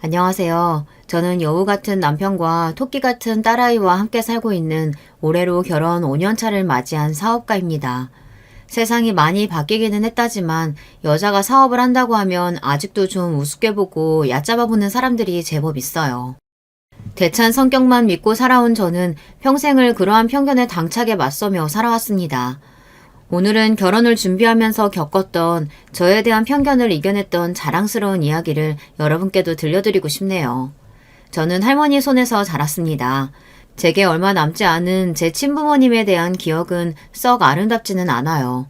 안녕하세요. 저는 여우 같은 남편과 토끼 같은 딸아이와 함께 살고 있는 올해로 결혼 5년 차를 맞이한 사업가입니다. 세상이 많이 바뀌기는 했다지만 여자가 사업을 한다고 하면 아직도 좀 우습게 보고 얕잡아 보는 사람들이 제법 있어요. 대찬 성격만 믿고 살아온 저는 평생을 그러한 편견에 당차게 맞서며 살아왔습니다. 오늘은 결혼을 준비하면서 겪었던 저에 대한 편견을 이겨냈던 자랑스러운 이야기를 여러분께도 들려드리고 싶네요. 저는 할머니 손에서 자랐습니다. 제게 얼마 남지 않은 제 친부모님에 대한 기억은 썩 아름답지는 않아요.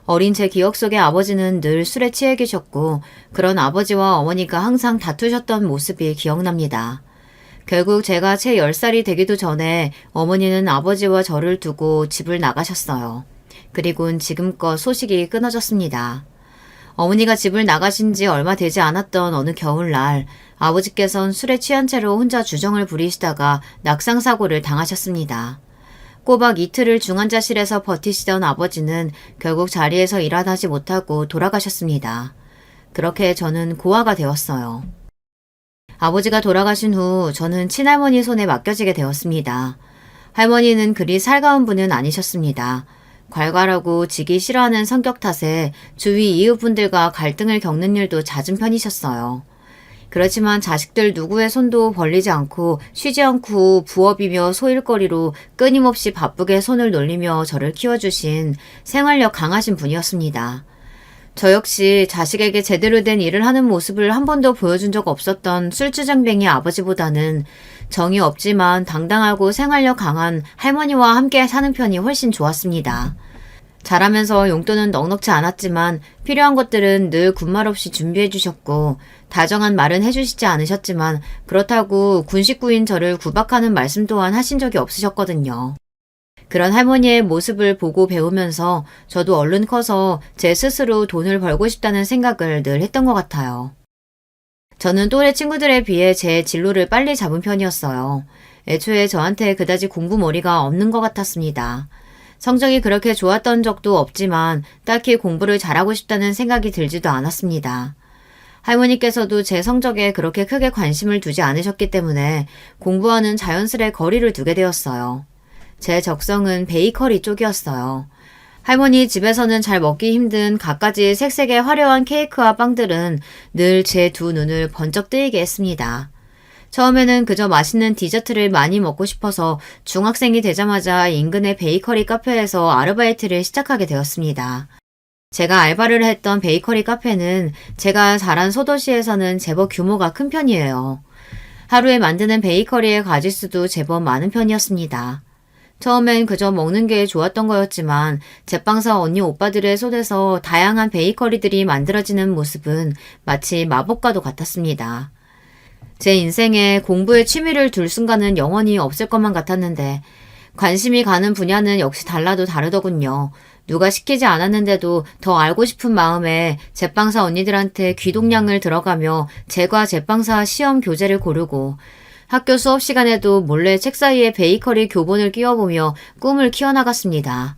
어린 제 기억 속의 아버지는 늘 술에 취해 계셨고 그런 아버지와 어머니가 항상 다투셨던 모습이 기억납니다. 결국 제가 채 10살이 되기도 전에 어머니는 아버지와 저를 두고 집을 나가셨어요. 그리고는 지금껏 소식이 끊어졌습니다. 어머니가 집을 나가신 지 얼마 되지 않았던 어느 겨울날 아버지께선 술에 취한 채로 혼자 주정을 부리시다가 낙상사고를 당하셨습니다. 꼬박 이틀을 중환자실에서 버티시던 아버지는 결국 자리에서 일어나지 못하고 돌아가셨습니다. 그렇게 저는 고아가 되었어요. 아버지가 돌아가신 후 저는 친할머니 손에 맡겨지게 되었습니다. 할머니는 그리 살가운 분은 아니셨습니다. 괄괄하고 지기 싫어하는 성격 탓에 주위 이웃분들과 갈등을 겪는 일도 잦은 편이셨어요. 그렇지만 자식들 누구의 손도 벌리지 않고 쉬지 않고 부업이며 소일거리로 끊임없이 바쁘게 손을 놀리며 저를 키워주신 생활력 강하신 분이었습니다. 저 역시 자식에게 제대로 된 일을 하는 모습을 한 번도 보여준 적 없었던 술주정뱅이 아버지보다는 정이 없지만 당당하고 생활력 강한 할머니와 함께 사는 편이 훨씬 좋았습니다. 자라면서 용돈은 넉넉지 않았지만 필요한 것들은 늘 군말 없이 준비해 주셨고 다정한 말은 해주시지 않으셨지만 그렇다고 군식구인 저를 구박하는 말씀 또한 하신 적이 없으셨거든요. 그런 할머니의 모습을 보고 배우면서 저도 얼른 커서 제 스스로 돈을 벌고 싶다는 생각을 늘 했던 것 같아요. 저는 또래 친구들에 비해 제 진로를 빨리 잡은 편이었어요. 애초에 저한테 그다지 공부머리가 없는 것 같았습니다. 성적이 그렇게 좋았던 적도 없지만 딱히 공부를 잘하고 싶다는 생각이 들지도 않았습니다. 할머니께서도 제 성적에 그렇게 크게 관심을 두지 않으셨기 때문에 공부와는 자연스레 거리를 두게 되었어요. 제 적성은 베이커리 쪽이었어요. 할머니 집에서는 잘 먹기 힘든 갖가지 색색의 화려한 케이크와 빵들은 늘 제 두 눈을 번쩍 뜨이게 했습니다. 처음에는 그저 맛있는 디저트를 많이 먹고 싶어서 중학생이 되자마자 인근의 베이커리 카페에서 아르바이트를 시작하게 되었습니다. 제가 알바를 했던 베이커리 카페는 제가 자란 소도시에서는 제법 규모가 큰 편이에요. 하루에 만드는 베이커리의 가짓수도 제법 많은 편이었습니다. 처음엔 그저 먹는 게 좋았던 거였지만 제빵사 언니 오빠들의 손에서 다양한 베이커리들이 만들어지는 모습은 마치 마법과도 같았습니다. 제 인생에 공부에 취미를 둘 순간은 영원히 없을 것만 같았는데 관심이 가는 분야는 역시 달라도 다르더군요. 누가 시키지 않았는데도 더 알고 싶은 마음에 제빵사 언니들한테 귀동냥을 들어가며 제과 제빵사 시험 교재를 고르고 학교 수업 시간에도 몰래 책 사이에 베이커리 교본을 끼워보며 꿈을 키워나갔습니다.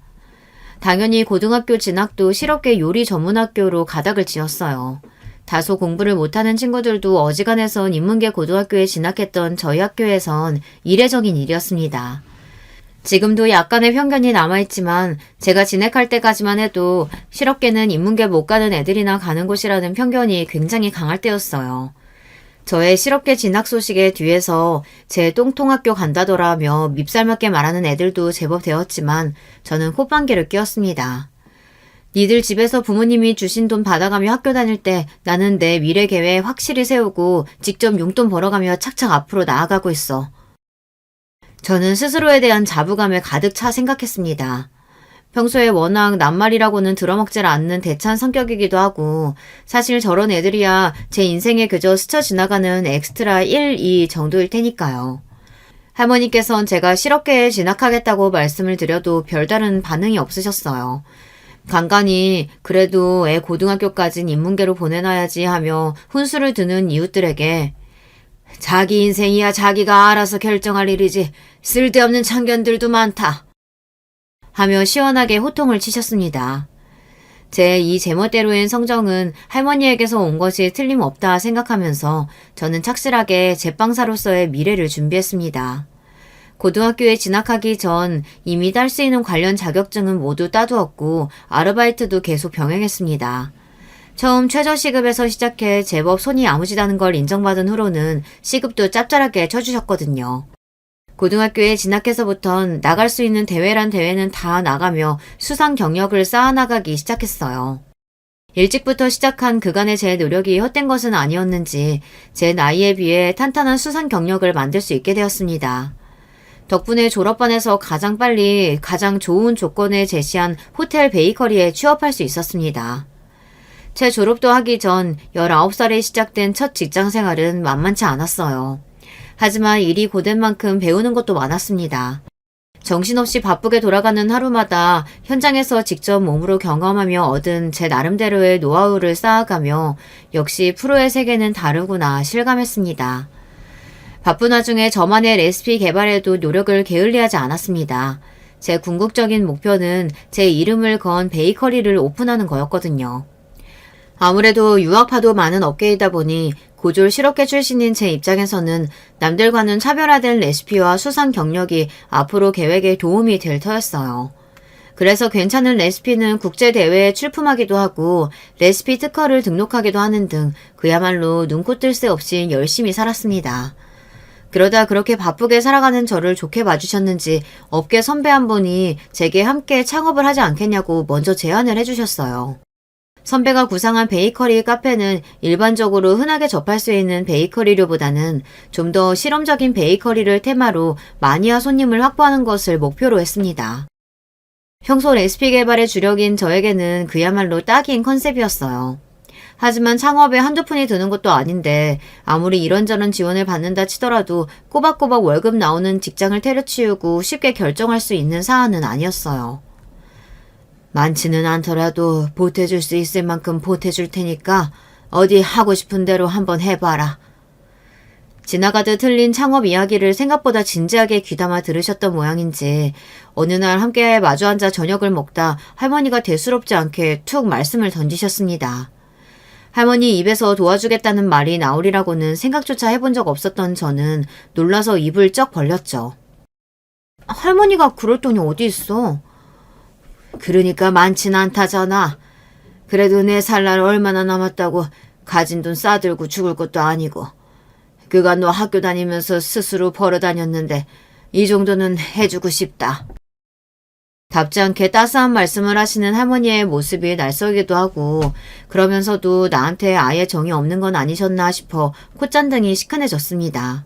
당연히 고등학교 진학도 실업계 요리 전문학교로 가닥을 지었어요. 다소 공부를 못하는 친구들도 어지간해선 인문계 고등학교에 진학했던 저희 학교에선 이례적인 일이었습니다. 지금도 약간의 편견이 남아있지만 제가 진학할 때까지만 해도 실업계는 인문계 못 가는 애들이나 가는 곳이라는 편견이 굉장히 강할 때였어요. 저의 실업계 진학 소식에 뒤에서 제 똥통학교 간다더라며 밉살맞게 말하는 애들도 제법 되었지만 저는 콧방귀를 뀌었습니다. 니들 집에서 부모님이 주신 돈 받아가며 학교 다닐 때 나는 내 미래 계획 확실히 세우고 직접 용돈 벌어가며 착착 앞으로 나아가고 있어. 저는 스스로에 대한 자부감에 가득 차 생각했습니다. 평소에 워낙 낱말이라고는 들어먹질 않는 대찬 성격이기도 하고 사실 저런 애들이야 제 인생에 그저 스쳐 지나가는 엑스트라 1, 2 정도일 테니까요. 할머니께선 제가 실업계에 진학하겠다고 말씀을 드려도 별다른 반응이 없으셨어요. 간간히 그래도 애 고등학교까진 인문계로 보내놔야지 하며 훈수를 두는 이웃들에게 자기 인생이야 자기가 알아서 결정할 일이지 쓸데없는 참견들도 많다 하며 시원하게 호통을 치셨습니다. 제 이 제멋대로인 성정은 할머니에게서 온 것이 틀림없다 생각하면서 저는 착실하게 제빵사로서의 미래를 준비했습니다. 고등학교에 진학하기 전 이미 딸 수 있는 관련 자격증은 모두 따두었고 아르바이트도 계속 병행했습니다. 처음 최저시급에서 시작해 제법 손이 야무지다는 걸 인정받은 후로는 시급도 짭짤하게 쳐주셨거든요. 고등학교에 진학해서부턴 나갈 수 있는 대회란 대회는 다 나가며 수상 경력을 쌓아나가기 시작했어요. 일찍부터 시작한 그간의 제 노력이 헛된 것은 아니었는지 제 나이에 비해 탄탄한 수상 경력을 만들 수 있게 되었습니다. 덕분에 졸업반에서 가장 빨리 가장 좋은 조건을 제시한 호텔 베이커리에 취업할 수 있었습니다. 제 졸업도 하기 전 19살에 시작된 첫 직장 생활은 만만치 않았어요. 하지만 일이 고된 만큼 배우는 것도 많았습니다. 정신없이 바쁘게 돌아가는 하루마다 현장에서 직접 몸으로 경험하며 얻은 제 나름대로의 노하우를 쌓아가며 역시 프로의 세계는 다르구나 실감했습니다. 바쁜 와중에 저만의 레시피 개발에도 노력을 게을리하지 않았습니다. 제 궁극적인 목표는 제 이름을 건 베이커리를 오픈하는 거였거든요. 아무래도 유학파도 많은 업계이다 보니 고졸 실업계 출신인 제 입장에서는 남들과는 차별화된 레시피와 수상 경력이 앞으로 계획에 도움이 될 터였어요. 그래서 괜찮은 레시피는 국제대회에 출품하기도 하고 레시피 특허를 등록하기도 하는 등 그야말로 눈코 뜰 새 없이 열심히 살았습니다. 그러다 그렇게 바쁘게 살아가는 저를 좋게 봐주셨는지 업계 선배 한 분이 제게 함께 창업을 하지 않겠냐고 먼저 제안을 해주셨어요. 선배가 구상한 베이커리 카페는 일반적으로 흔하게 접할 수 있는 베이커리류보다는 좀 더 실험적인 베이커리를 테마로 마니아 손님을 확보하는 것을 목표로 했습니다. 평소 레시피 개발에 주력인 저에게는 그야말로 딱인 컨셉이었어요. 하지만 창업에 한두 푼이 드는 것도 아닌데 아무리 이런저런 지원을 받는다 치더라도 꼬박꼬박 월급 나오는 직장을 때려치우고 쉽게 결정할 수 있는 사안은 아니었어요. 많지는 않더라도 보태줄 수 있을 만큼 보태줄 테니까 어디 하고 싶은 대로 한번 해봐라. 지나가듯 흘린 창업 이야기를 생각보다 진지하게 귀담아 들으셨던 모양인지 어느 날 함께 마주 앉아 저녁을 먹다 할머니가 대수롭지 않게 툭 말씀을 던지셨습니다. 할머니 입에서 도와주겠다는 말이 나오리라고는 생각조차 해본 적 없었던 저는 놀라서 입을 쩍 벌렸죠. 할머니가 그럴 돈이 어디 있어? 그러니까 많진 않다잖아. 그래도 내 살 날 얼마나 남았다고 가진 돈 싸들고 죽을 것도 아니고. 그간 너 학교 다니면서 스스로 벌어 다녔는데 이 정도는 해주고 싶다. 답지 않게 따스한 말씀을 하시는 할머니의 모습이 낯설기도 하고 그러면서도 나한테 아예 정이 없는 건 아니셨나 싶어 콧잔등이 시큰해졌습니다.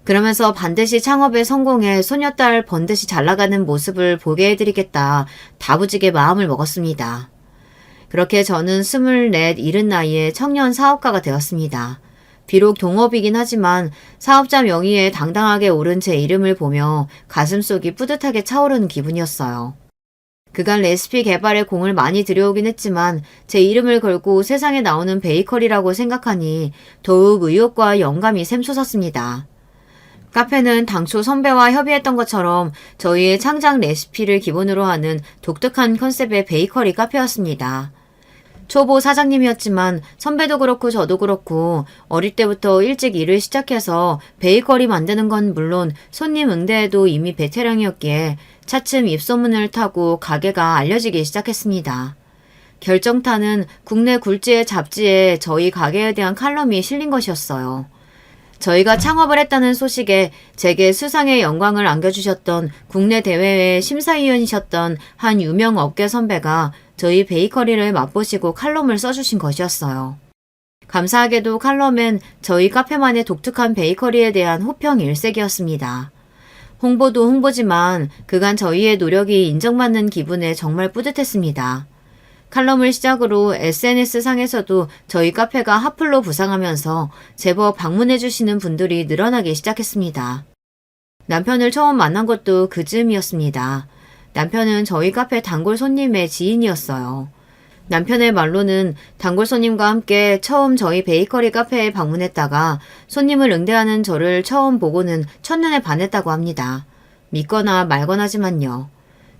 그러면서 반드시 창업에 성공해 소녀딸 번듯이 잘나가는 모습을 보게 해드리겠다 다부지게 마음을 먹었습니다. 그렇게 저는 24, 이른 나이에 청년 사업가가 되었습니다. 비록 동업이긴 하지만 사업자 명의에 당당하게 오른 제 이름을 보며 가슴속이 뿌듯하게 차오르는 기분이었어요. 그간 레시피 개발에 공을 많이 들여오긴 했지만 제 이름을 걸고 세상에 나오는 베이커리라고 생각하니 더욱 의욕과 영감이 샘솟았습니다. 카페는 당초 선배와 협의했던 것처럼 저희의 창작 레시피를 기본으로 하는 독특한 컨셉의 베이커리 카페였습니다. 초보 사장님이었지만 선배도 그렇고 저도 그렇고 어릴 때부터 일찍 일을 시작해서 베이커리 만드는 건 물론 손님 응대에도 이미 베테랑이었기에 차츰 입소문을 타고 가게가 알려지기 시작했습니다. 결정타는 국내 굴지의 잡지에 저희 가게에 대한 칼럼이 실린 것이었어요. 저희가 창업을 했다는 소식에 제게 수상의 영광을 안겨주셨던 국내 대회의 심사위원이셨던 한 유명 업계 선배가 저희 베이커리를 맛보시고 칼럼을 써주신 것이었어요. 감사하게도 칼럼엔 저희 카페만의 독특한 베이커리에 대한 호평 일색이었습니다. 홍보도 홍보지만 그간 저희의 노력이 인정받는 기분에 정말 뿌듯했습니다. 칼럼을 시작으로 SNS상에서도 저희 카페가 핫플로 부상하면서 제법 방문해주시는 분들이 늘어나기 시작했습니다. 남편을 처음 만난 것도 그즈음이었습니다. 남편은 저희 카페 단골 손님의 지인이었어요. 남편의 말로는 단골 손님과 함께 처음 저희 베이커리 카페에 방문했다가 손님을 응대하는 저를 처음 보고는 첫눈에 반했다고 합니다. 믿거나 말거나지만요.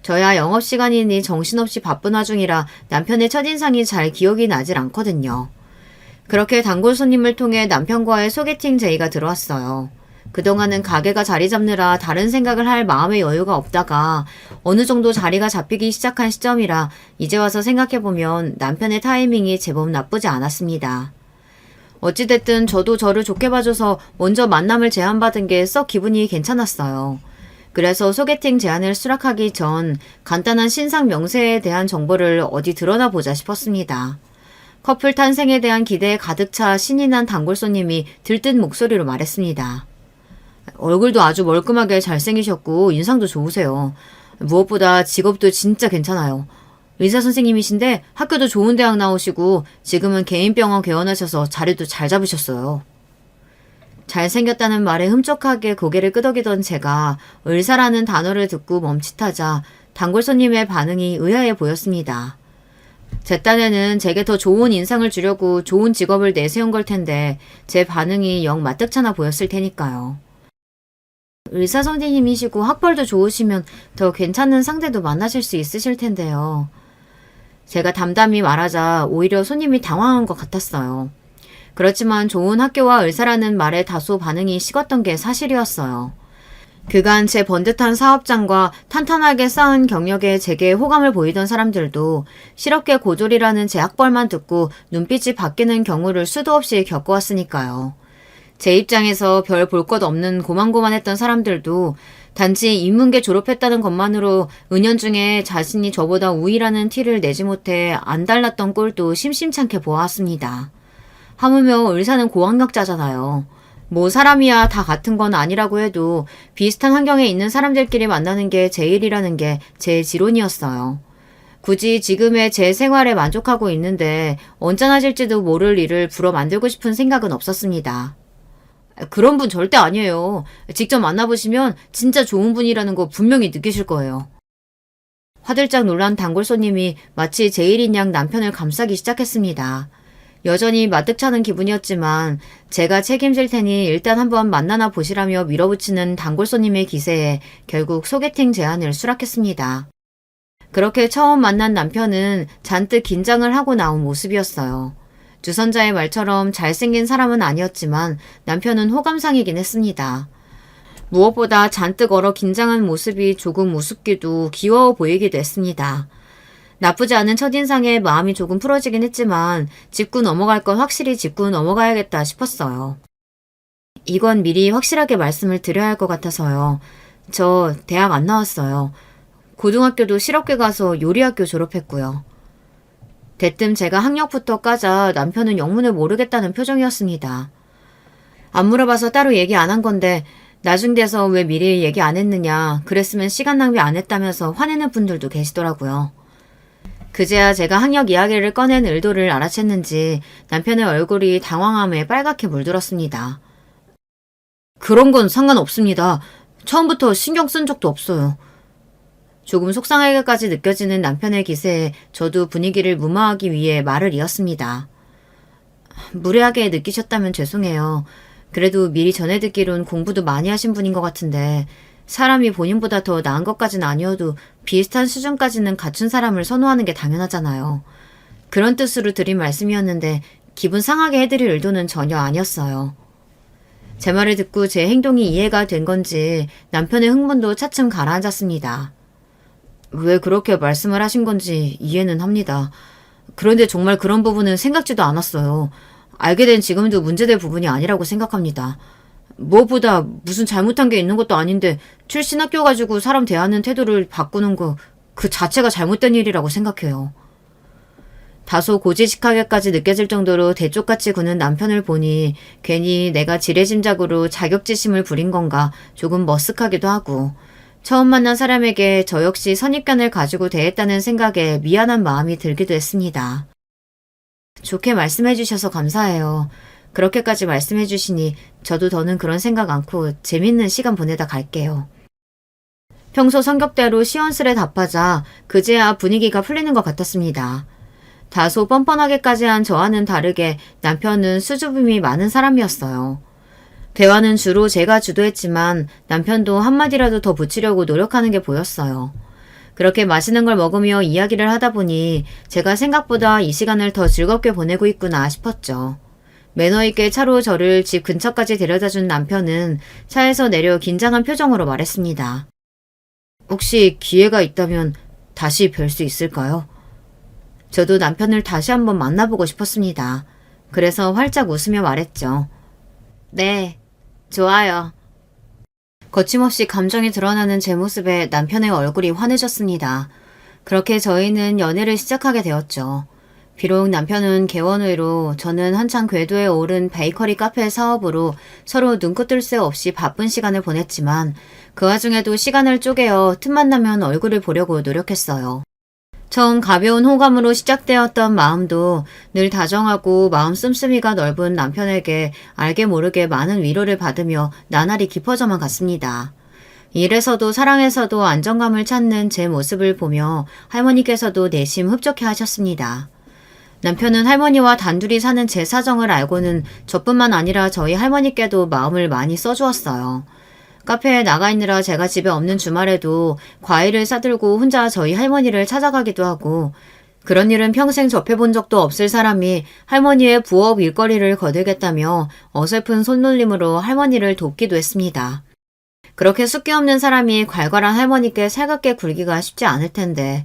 저야 영업시간이니 정신없이 바쁜 와중이라 남편의 첫인상이 잘 기억이 나질 않거든요. 그렇게 단골 손님을 통해 남편과의 소개팅 제의가 들어왔어요. 그동안은 가게가 자리 잡느라 다른 생각을 할 마음의 여유가 없다가 어느 정도 자리가 잡히기 시작한 시점이라 이제 와서 생각해보면 남편의 타이밍이 제법 나쁘지 않았습니다. 어찌됐든 저도 저를 좋게 봐줘서 먼저 만남을 제안받은 게 썩 기분이 괜찮았어요. 그래서 소개팅 제안을 수락하기 전 간단한 신상 명세에 대한 정보를 어디 드러나 보자 싶었습니다. 커플 탄생에 대한 기대에 가득 차 신이 난 단골 손님이 들뜬 목소리로 말했습니다. 얼굴도 아주 멀끔하게 잘생기셨고 인상도 좋으세요. 무엇보다 직업도 진짜 괜찮아요. 의사 선생님이신데 학교도 좋은 대학 나오시고 지금은 개인병원 개원하셔서 자리도 잘 잡으셨어요. 잘생겼다는 말에 흠쩍하게 고개를 끄덕이던 제가 의사라는 단어를 듣고 멈칫하자 단골 손님의 반응이 의아해 보였습니다. 제 딴에는 제게 더 좋은 인상을 주려고 좋은 직업을 내세운 걸 텐데 제 반응이 영 마뜩찮아 보였을 테니까요. 의사 선생님이시고 학벌도 좋으시면 더 괜찮은 상대도 만나실 수 있으실 텐데요. 제가 담담히 말하자 오히려 손님이 당황한 것 같았어요. 그렇지만 좋은 학교와 의사라는 말에 다소 반응이 식었던 게 사실이었어요. 그간 제 번듯한 사업장과 탄탄하게 쌓은 경력에 제게 호감을 보이던 사람들도 실업계 고졸이라는 제 학벌만 듣고 눈빛이 바뀌는 경우를 수도 없이 겪어왔으니까요. 제 입장에서 별 볼 것 없는 고만고만했던 사람들도 단지 인문계 졸업했다는 것만으로 은연중에 자신이 저보다 우위라는 티를 내지 못해 안 달랐던 꼴도 심심찮게 보았습니다. 하물며 의사는 고학력자잖아요. 뭐 사람이야 다 같은 건 아니라고 해도 비슷한 환경에 있는 사람들끼리 만나는 게 제 일이라는 게 제 지론이었어요. 굳이 지금의 제 생활에 만족하고 있는데 언짢아질지도 모를 일을 불어 만들고 싶은 생각은 없었습니다. 그런 분 절대 아니에요. 직접 만나보시면 진짜 좋은 분이라는 거 분명히 느끼실 거예요. 화들짝 놀란 단골 손님이 마치 제 일인 양 남편을 감싸기 시작했습니다. 여전히 마뜩찮은 기분이었지만 제가 책임질 테니 일단 한번 만나나 보시라며 밀어붙이는 단골 손님의 기세에 결국 소개팅 제안을 수락했습니다. 그렇게 처음 만난 남편은 잔뜩 긴장을 하고 나온 모습이었어요. 주선자의 말처럼 잘생긴 사람은 아니었지만 남편은 호감상이긴 했습니다. 무엇보다 잔뜩 얼어 긴장한 모습이 조금 우습기도 귀여워 보이기도 했습니다. 나쁘지 않은 첫인상에 마음이 조금 풀어지긴 했지만 짚고 넘어갈 건 확실히 짚고 넘어가야겠다 싶었어요. 이건 미리 확실하게 말씀을 드려야 할 것 같아서요. 저 대학 안 나왔어요. 고등학교도 실업계 가서 요리학교 졸업했고요. 대뜸 제가 학력부터 까자 남편은 영문을 모르겠다는 표정이었습니다. 안 물어봐서 따로 얘기 안 한 건데 나중 돼서 왜 미리 얘기 안 했느냐, 그랬으면 시간 낭비 안 했다면서 화내는 분들도 계시더라고요. 그제야 제가 학력 이야기를 꺼낸 의도를 알아챘는지 남편의 얼굴이 당황함에 빨갛게 물들었습니다. 그런 건 상관없습니다. 처음부터 신경 쓴 적도 없어요. 조금 속상하게까지 느껴지는 남편의 기세에 저도 분위기를 무마하기 위해 말을 이었습니다. 무례하게 느끼셨다면 죄송해요. 그래도 미리 전해 듣기론 공부도 많이 하신 분인 것 같은데 사람이 본인보다 더 나은 것까지는 아니어도 비슷한 수준까지는 갖춘 사람을 선호하는 게 당연하잖아요. 그런 뜻으로 드린 말씀이었는데 기분 상하게 해드릴 의도는 전혀 아니었어요. 제 말을 듣고 제 행동이 이해가 된 건지 남편의 흥분도 차츰 가라앉았습니다. 왜 그렇게 말씀을 하신 건지 이해는 합니다. 그런데 정말 그런 부분은 생각지도 않았어요. 알게 된 지금도 문제될 부분이 아니라고 생각합니다. 무엇보다 무슨 잘못한 게 있는 것도 아닌데 출신 학교 가지고 사람 대하는 태도를 바꾸는 거 그 자체가 잘못된 일이라고 생각해요. 다소 고지식하게까지 느껴질 정도로 대쪽같이 구는 남편을 보니 괜히 내가 지레짐작으로 자격지심을 부린 건가 조금 머쓱하기도 하고 처음 만난 사람에게 저 역시 선입견을 가지고 대했다는 생각에 미안한 마음이 들기도 했습니다. 좋게 말씀해 주셔서 감사해요. 그렇게까지 말씀해 주시니 저도 더는 그런 생각 않고 재밌는 시간 보내다 갈게요. 평소 성격대로 시원스레 답하자 그제야 분위기가 풀리는 것 같았습니다. 다소 뻔뻔하게까지 한 저와는 다르게 남편은 수줍음이 많은 사람이었어요. 대화는 주로 제가 주도했지만 남편도 한마디라도 더 붙이려고 노력하는 게 보였어요. 그렇게 맛있는 걸 먹으며 이야기를 하다 보니 제가 생각보다 이 시간을 더 즐겁게 보내고 있구나 싶었죠. 매너 있게 차로 저를 집 근처까지 데려다 준 남편은 차에서 내려 긴장한 표정으로 말했습니다. 혹시 기회가 있다면 다시 뵐 수 있을까요? 저도 남편을 다시 한번 만나보고 싶었습니다. 그래서 활짝 웃으며 말했죠. 네, 좋아요. 거침없이 감정이 드러나는 제 모습에 남편의 얼굴이 환해졌습니다. 그렇게 저희는 연애를 시작하게 되었죠. 비록 남편은 개원 후로 저는 한창 궤도에 오른 베이커리 카페 사업으로 서로 눈코 뜰 새 없이 바쁜 시간을 보냈지만 그 와중에도 시간을 쪼개어 틈만 나면 얼굴을 보려고 노력했어요. 처음 가벼운 호감으로 시작되었던 마음도 늘 다정하고 마음 씀씀이가 넓은 남편에게 알게 모르게 많은 위로를 받으며 나날이 깊어져만 갔습니다. 일에서도 사랑에서도 안정감을 찾는 제 모습을 보며 할머니께서도 내심 흡족해 하셨습니다. 남편은 할머니와 단둘이 사는 제 사정을 알고는 저뿐만 아니라 저희 할머니께도 마음을 많이 써주었어요. 카페에 나가 있느라 제가 집에 없는 주말에도 과일을 싸들고 혼자 저희 할머니를 찾아가기도 하고, 그런 일은 평생 접해본 적도 없을 사람이 할머니의 부업 일거리를 거들겠다며 어설픈 손놀림으로 할머니를 돕기도 했습니다. 그렇게 숫기 없는 사람이 괄괄한 할머니께 살갑게 굴기가 쉽지 않을 텐데,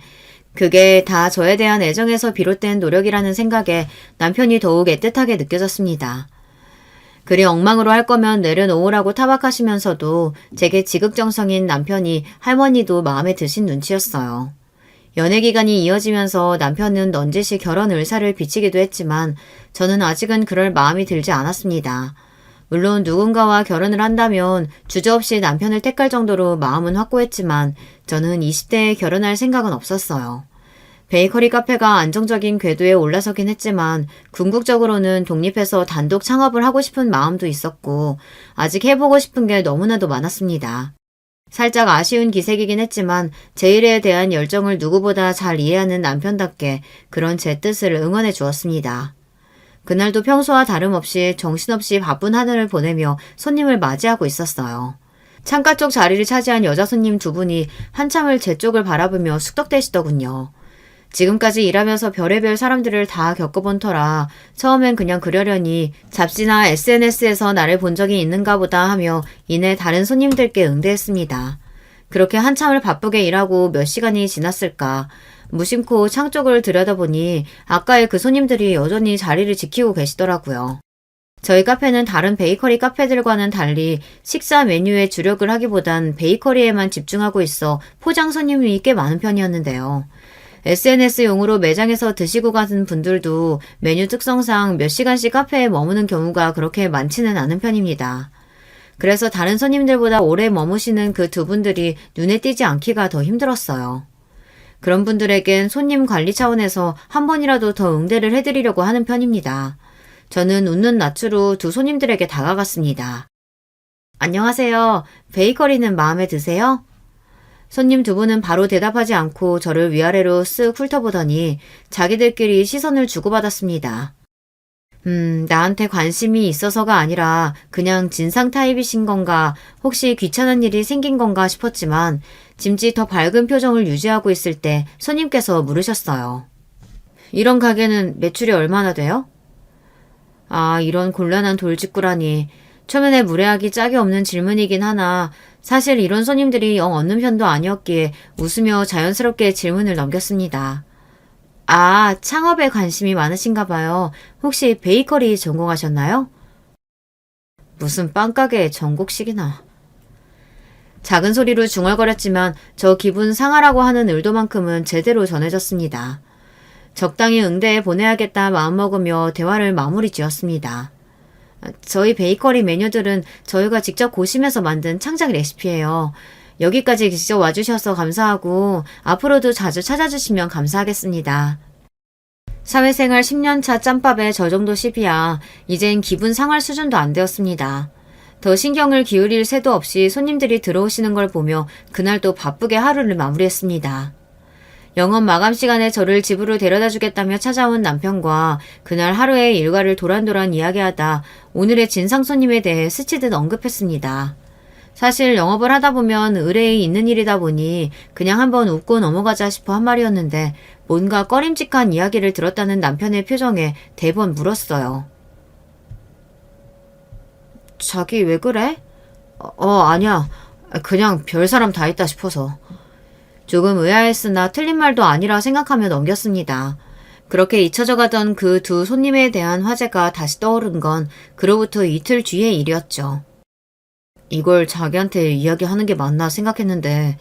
그게 다 저에 대한 애정에서 비롯된 노력이라는 생각에 남편이 더욱 애틋하게 느껴졌습니다. 그리 엉망으로 할 거면 내려놓으라고 타박하시면서도 제게 지극정성인 남편이 할머니도 마음에 드신 눈치였어요. 연애 기간이 이어지면서 남편은 넌지시 결혼 의사를 비치기도 했지만 저는 아직은 그럴 마음이 들지 않았습니다. 물론 누군가와 결혼을 한다면 주저없이 남편을 택할 정도로 마음은 확고했지만 저는 20대에 결혼할 생각은 없었어요. 베이커리 카페가 안정적인 궤도에 올라서긴 했지만 궁극적으로는 독립해서 단독 창업을 하고 싶은 마음도 있었고 아직 해보고 싶은 게 너무나도 많았습니다. 살짝 아쉬운 기색이긴 했지만 제 일에 대한 열정을 누구보다 잘 이해하는 남편답게 그런 제 뜻을 응원해 주었습니다. 그날도 평소와 다름없이 정신없이 바쁜 하늘을 보내며 손님을 맞이하고 있었어요. 창가 쪽 자리를 차지한 여자 손님 두 분이 한참을 제 쪽을 바라보며 숙덕대시더군요. 지금까지 일하면서 별의별 사람들을 다 겪어본 터라 처음엔 그냥 그러려니 잡지나 SNS에서 나를 본 적이 있는가 보다 하며 이내 다른 손님들께 응대했습니다. 그렇게 한참을 바쁘게 일하고 몇 시간이 지났을까 무심코 창 쪽을 들여다보니 아까의 그 손님들이 여전히 자리를 지키고 계시더라고요. 저희 카페는 다른 베이커리 카페들과는 달리 식사 메뉴에 주력을 하기보단 베이커리에만 집중하고 있어 포장 손님이 꽤 많은 편이었는데요. SNS용으로 매장에서 드시고 가는 분들도 메뉴 특성상 몇 시간씩 카페에 머무는 경우가 그렇게 많지는 않은 편입니다. 그래서 다른 손님들보다 오래 머무시는 그 두 분들이 눈에 띄지 않기가 더 힘들었어요. 그런 분들에겐 손님 관리 차원에서 한 번이라도 더 응대를 해드리려고 하는 편입니다. 저는 웃는 낯으로 두 손님들에게 다가갔습니다. 안녕하세요. 베이커리는 마음에 드세요? 손님 두 분은 바로 대답하지 않고 저를 위아래로 쓱 훑어보더니 자기들끼리 시선을 주고받았습니다. 나한테 관심이 있어서가 아니라 그냥 진상 타입이신 건가, 혹시 귀찮은 일이 생긴 건가 싶었지만 짐짓 더 밝은 표정을 유지하고 있을 때 손님께서 물으셨어요. 이런 가게는 매출이 얼마나 돼요? 아, 이런 곤란한 돌직구라니. 초면에 무례하기 짝이 없는 질문이긴 하나 사실 이런 손님들이 영 없는 편도 아니었기에 웃으며 자연스럽게 질문을 넘겼습니다. 아, 창업에 관심이 많으신가 봐요. 혹시 베이커리 전공하셨나요? 무슨 빵가게 전곡식이나. 작은 소리로 중얼거렸지만 저 기분 상하라고 하는 의도만큼은 제대로 전해졌습니다. 적당히 응대해 보내야겠다 마음먹으며 대화를 마무리 지었습니다. 저희 베이커리 메뉴들은 저희가 직접 고심해서 만든 창작 레시피예요. 여기까지 직접 와주셔서 감사하고 앞으로도 자주 찾아주시면 감사하겠습니다. 사회생활 10년차 짬밥에 저 정도 시비야 이젠 기분 상할 수준도 안 되었습니다. 더 신경을 기울일 새도 없이 손님들이 들어오시는 걸 보며 그날도 바쁘게 하루를 마무리했습니다. 영업 마감 시간에 저를 집으로 데려다 주겠다며 찾아온 남편과 그날 하루의 일과를 도란도란 이야기하다 오늘의 진상 손님에 대해 스치듯 언급했습니다. 사실 영업을 하다 보면 의뢰에 있는 일이다 보니 그냥 한번 웃고 넘어가자 싶어 한 말이었는데 뭔가 꺼림칙한 이야기를 들었다는 남편의 표정에 대번 물었어요. 자기 왜 그래? 아니야. 그냥 별 사람 다 있다 싶어서. 조금 의아했으나 틀린 말도 아니라 생각하며 넘겼습니다. 그렇게 잊혀져 가던 그 두 손님에 대한 화제가 다시 떠오른 건 그로부터 이틀 뒤의 일이었죠. 이걸 자기한테 이야기하는 게 맞나 생각했는데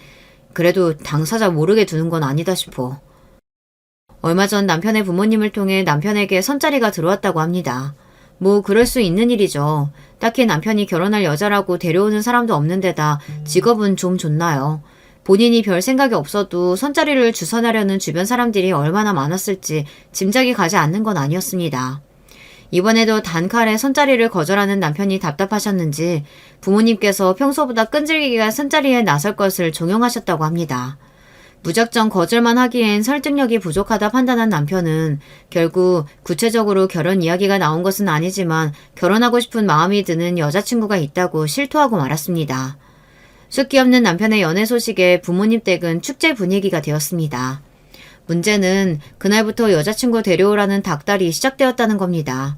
그래도 당사자 모르게 두는 건 아니다 싶어. 얼마 전 남편의 부모님을 통해 남편에게 선자리가 들어왔다고 합니다. 뭐 그럴 수 있는 일이죠. 딱히 남편이 결혼할 여자라고 데려오는 사람도 없는 데다 직업은 좀 좋나요. 본인이 별 생각이 없어도 선자리를 주선하려는 주변 사람들이 얼마나 많았을지 짐작이 가지 않는 건 아니었습니다. 이번에도 단칼에 선자리를 거절하는 남편이 답답하셨는지 부모님께서 평소보다 끈질기게 선자리에 나설 것을 종용하셨다고 합니다. 무작정 거절만 하기엔 설득력이 부족하다 판단한 남편은 결국 구체적으로 결혼 이야기가 나온 것은 아니지만 결혼하고 싶은 마음이 드는 여자친구가 있다고 실토하고 말았습니다. 숫기 없는 남편의 연애 소식에 부모님 댁은 축제 분위기가 되었습니다. 문제는 그날부터 여자친구 데려오라는 닥달이 시작되었다는 겁니다.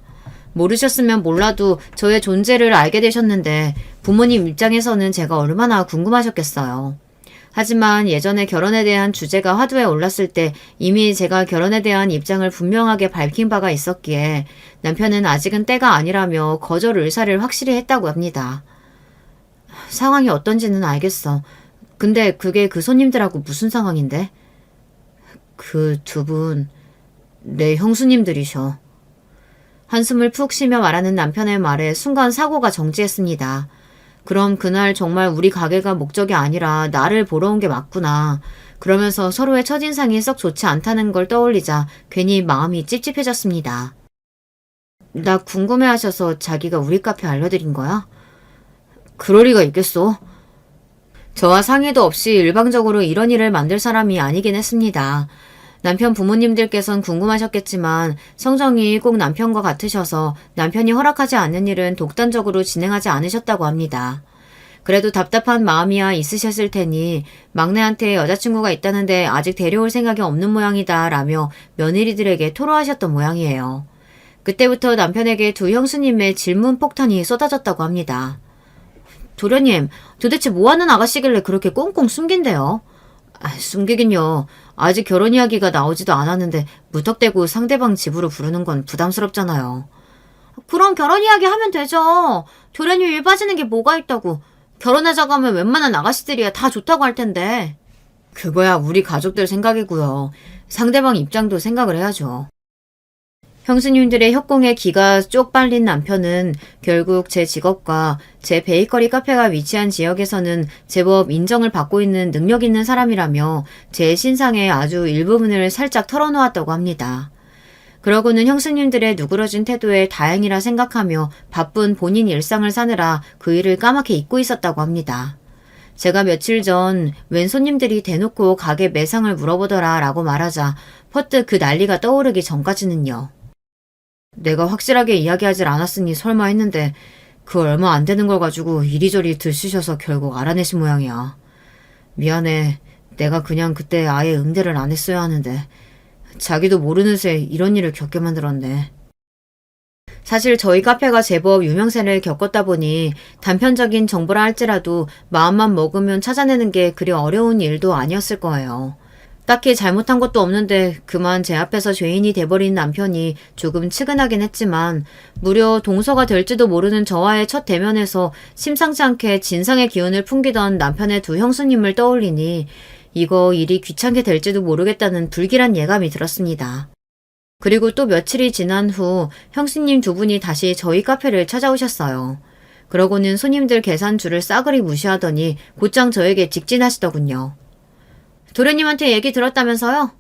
모르셨으면 몰라도 저의 존재를 알게 되셨는데 부모님 입장에서는 제가 얼마나 궁금하셨겠어요. 하지만 예전에 결혼에 대한 주제가 화두에 올랐을 때 이미 제가 결혼에 대한 입장을 분명하게 밝힌 바가 있었기에 남편은 아직은 때가 아니라며 거절 의사를 확실히 했다고 합니다. 상황이 어떤지는 알겠어. 근데 그게 그 손님들하고 무슨 상황인데? 그 두 분, 내 형수님들이셔. 한숨을 푹 쉬며 말하는 남편의 말에 순간 사고가 정지했습니다. 그럼 그날 정말 우리 가게가 목적이 아니라 나를 보러 온 게 맞구나. 그러면서 서로의 첫인상이 썩 좋지 않다는 걸 떠올리자 괜히 마음이 찝찝해졌습니다. 나 궁금해하셔서 자기가 우리 카페 알려드린 거야? 그럴 리가 있겠어. 저와 상의도 없이 일방적으로 이런 일을 만들 사람이 아니긴 했습니다. 남편 부모님들께선 궁금하셨겠지만 성정이 꼭 남편과 같으셔서 남편이 허락하지 않는 일은 독단적으로 진행하지 않으셨다고 합니다. 그래도 답답한 마음이야 있으셨을 테니 막내한테 여자친구가 있다는데 아직 데려올 생각이 없는 모양이다 라며 며느리들에게 토로하셨던 모양이에요. 그때부터 남편에게 두 형수님의 질문 폭탄이 쏟아졌다고 합니다. 도련님, 도대체 뭐하는 아가씨길래 그렇게 꽁꽁 숨긴대요? 숨기긴요. 아직 결혼 이야기가 나오지도 않았는데 무턱대고 상대방 집으로 부르는 건 부담스럽잖아요. 그럼 결혼 이야기 하면 되죠. 도련님 일 빠지는 게 뭐가 있다고. 결혼하자고 하면 웬만한 아가씨들이야 다 좋다고 할 텐데. 그거야 우리 가족들 생각이고요. 상대방 입장도 생각을 해야죠. 형수님들의 협공에 기가 쪽 빨린 남편은 결국 제 직업과 제 베이커리 카페가 위치한 지역에서는 제법 인정을 받고 있는 능력 있는 사람이라며 제 신상의 아주 일부분을 살짝 털어놓았다고 합니다. 그러고는 형수님들의 누그러진 태도에 다행이라 생각하며 바쁜 본인 일상을 사느라 그 일을 까맣게 잊고 있었다고 합니다. 제가 며칠 전 웬 손님들이 대놓고 가게 매상을 물어보더라 라고 말하자 퍼뜩 그 난리가 떠오르기 전까지는요. 내가 확실하게 이야기하질 않았으니 설마 했는데 그 얼마 안 되는 걸 가지고 이리저리 들쑤셔서 결국 알아내신 모양이야. 미안해. 내가 그냥 그때 아예 응대를 안 했어야 하는데 자기도 모르는 새 이런 일을 겪게 만들었네. 사실 저희 카페가 제법 유명세를 겪었다 보니 단편적인 정보라 할지라도 마음만 먹으면 찾아내는 게 그리 어려운 일도 아니었을 거예요. 딱히 잘못한 것도 없는데 그만 제 앞에서 죄인이 돼버린 남편이 조금 측은하긴 했지만 무려 동서가 될지도 모르는 저와의 첫 대면에서 심상치 않게 진상의 기운을 풍기던 남편의 두 형수님을 떠올리니 이거 일이 귀찮게 될지도 모르겠다는 불길한 예감이 들었습니다. 그리고 또 며칠이 지난 후 형수님 두 분이 다시 저희 카페를 찾아오셨어요. 그러고는 손님들 계산줄을 싸그리 무시하더니 곧장 저에게 직진하시더군요. 도련님한테 얘기 들었다면서요?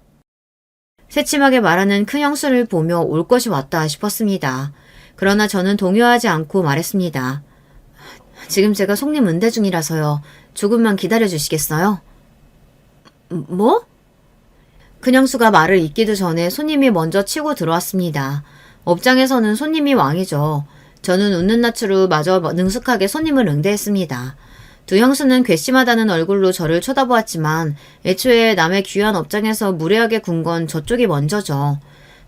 새침하게 말하는 큰 형수를 보며 올 것이 왔다 싶었습니다. 그러나 저는 동요하지 않고 말했습니다. 지금 제가 손님 응대 중이라서요. 조금만 기다려주시겠어요? 뭐? 큰 형수가 말을 잇기도 전에 손님이 먼저 치고 들어왔습니다. 업장에서는 손님이 왕이죠. 저는 웃는 낯으로 마저 능숙하게 손님을 응대했습니다. 두 형수는 괘씸하다는 얼굴로 저를 쳐다보았지만 애초에 남의 귀한 업장에서 무례하게 군 건 저쪽이 먼저죠.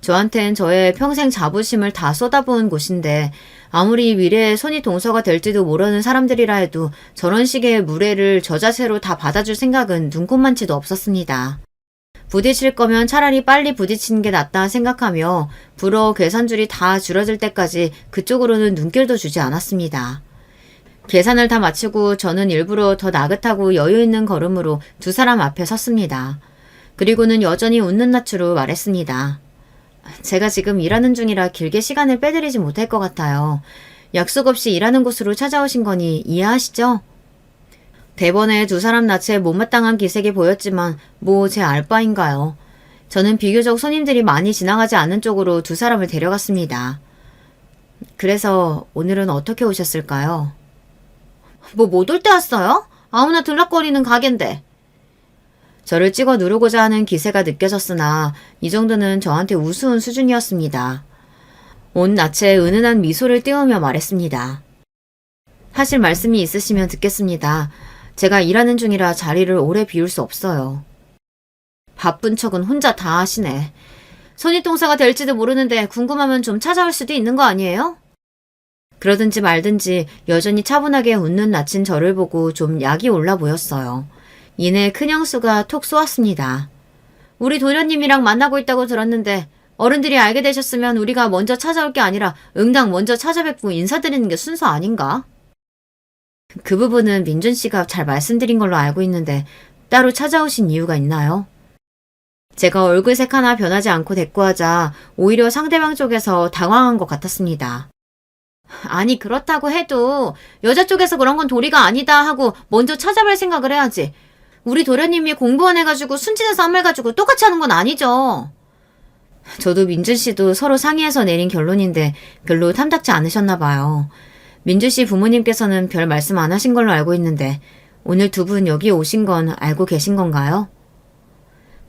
저한텐 저의 평생 자부심을 다 쏟아부은 곳인데 아무리 미래에 손이 동서가 될지도 모르는 사람들이라 해도 저런 식의 무례를 저 자세로 다 받아줄 생각은 눈꼽만치도 없었습니다. 부딪힐 거면 차라리 빨리 부딪히는 게 낫다 생각하며 불어 계산줄이 다 줄어들 때까지 그쪽으로는 눈길도 주지 않았습니다. 계산을 다 마치고 저는 일부러 더 나긋하고 여유있는 걸음으로 두 사람 앞에 섰습니다. 그리고는 여전히 웃는 낯으로 말했습니다. 제가 지금 일하는 중이라 길게 시간을 빼드리지 못할 것 같아요. 약속 없이 일하는 곳으로 찾아오신 거니 이해하시죠? 대번에 두 사람 낯에 못마땅한 기색이 보였지만 뭐 제 알바인가요. 저는 비교적 손님들이 많이 지나가지 않는 쪽으로 두 사람을 데려갔습니다. 그래서 오늘은 어떻게 오셨을까요? 뭐 못 올 때 왔어요? 아무나 들락거리는 가게인데. 저를 찍어 누르고자 하는 기세가 느껴졌으나 이 정도는 저한테 우스운 수준이었습니다. 온 낯에 은은한 미소를 띄우며 말했습니다. 하실 말씀이 있으시면 듣겠습니다. 제가 일하는 중이라 자리를 오래 비울 수 없어요. 바쁜 척은 혼자 다 하시네. 손윗동사가 될지도 모르는데 궁금하면 좀 찾아올 수도 있는 거 아니에요? 그러든지 말든지 여전히 차분하게 웃는 낯인 저를 보고 좀 약이 올라 보였어요. 이내 큰형수가 톡 쏘았습니다. 우리 도련님이랑 만나고 있다고 들었는데 어른들이 알게 되셨으면 우리가 먼저 찾아올 게 아니라 응당 먼저 찾아뵙고 인사드리는 게 순서 아닌가? 그 부분은 민준 씨가 잘 말씀드린 걸로 알고 있는데 따로 찾아오신 이유가 있나요? 제가 얼굴색 하나 변하지 않고 대꾸하자 오히려 상대방 쪽에서 당황한 것 같았습니다. 아니 그렇다고 해도 여자 쪽에서 그런 건 도리가 아니다 하고 먼저 찾아뵐 생각을 해야지. 우리 도련님이 공부원 해가지고 순진해서 한 말 가지고 똑같이 하는 건 아니죠. 저도 민준 씨도 서로 상의해서 내린 결론인데 별로 탐탁지 않으셨나 봐요. 민준 씨 부모님께서는 별 말씀 안 하신 걸로 알고 있는데 오늘 두 분 여기 오신 건 알고 계신 건가요?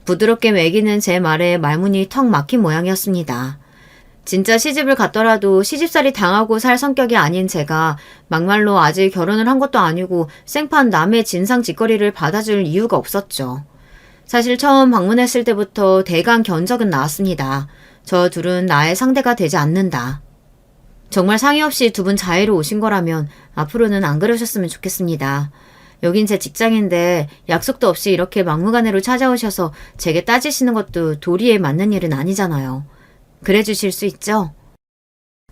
부드럽게 매기는 제 말에 말문이 턱 막힌 모양이었습니다. 진짜 시집을 갔더라도 시집살이 당하고 살 성격이 아닌 제가 막말로 아직 결혼을 한 것도 아니고 생판 남의 진상 짓거리를 받아줄 이유가 없었죠. 사실 처음 방문했을 때부터 대강 견적은 나왔습니다. 저 둘은 나의 상대가 되지 않는다. 정말 상의 없이 두 분 자의로 오신 거라면 앞으로는 안 그러셨으면 좋겠습니다. 여긴 제 직장인데 약속도 없이 이렇게 막무가내로 찾아오셔서 제게 따지시는 것도 도리에 맞는 일은 아니잖아요. 그래 주실 수 있죠?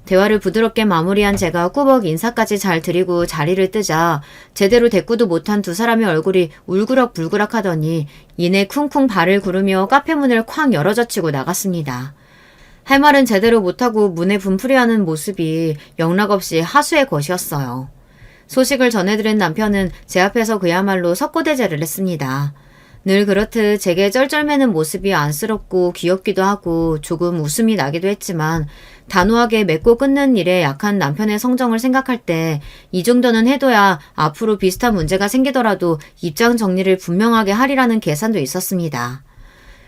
대화를 부드럽게 마무리한 제가 꾸벅 인사까지 잘 드리고 자리를 뜨자 제대로 대꾸도 못한 두 사람의 얼굴이 울그락불그락 하더니 이내 쿵쿵 발을 구르며 카페 문을 쾅 열어젖히고 나갔습니다. 할 말은 제대로 못하고 문에 분풀이하는 모습이 영락없이 하수의 것이었어요. 소식을 전해들은 남편은 제 앞에서 그야말로 석고대죄를 했습니다. 늘 그렇듯 제게 쩔쩔매는 모습이 안쓰럽고 귀엽기도 하고 조금 웃음이 나기도 했지만 단호하게 맺고 끊는 일에 약한 남편의 성정을 생각할 때 이 정도는 해둬야 앞으로 비슷한 문제가 생기더라도 입장 정리를 분명하게 하리라는 계산도 있었습니다.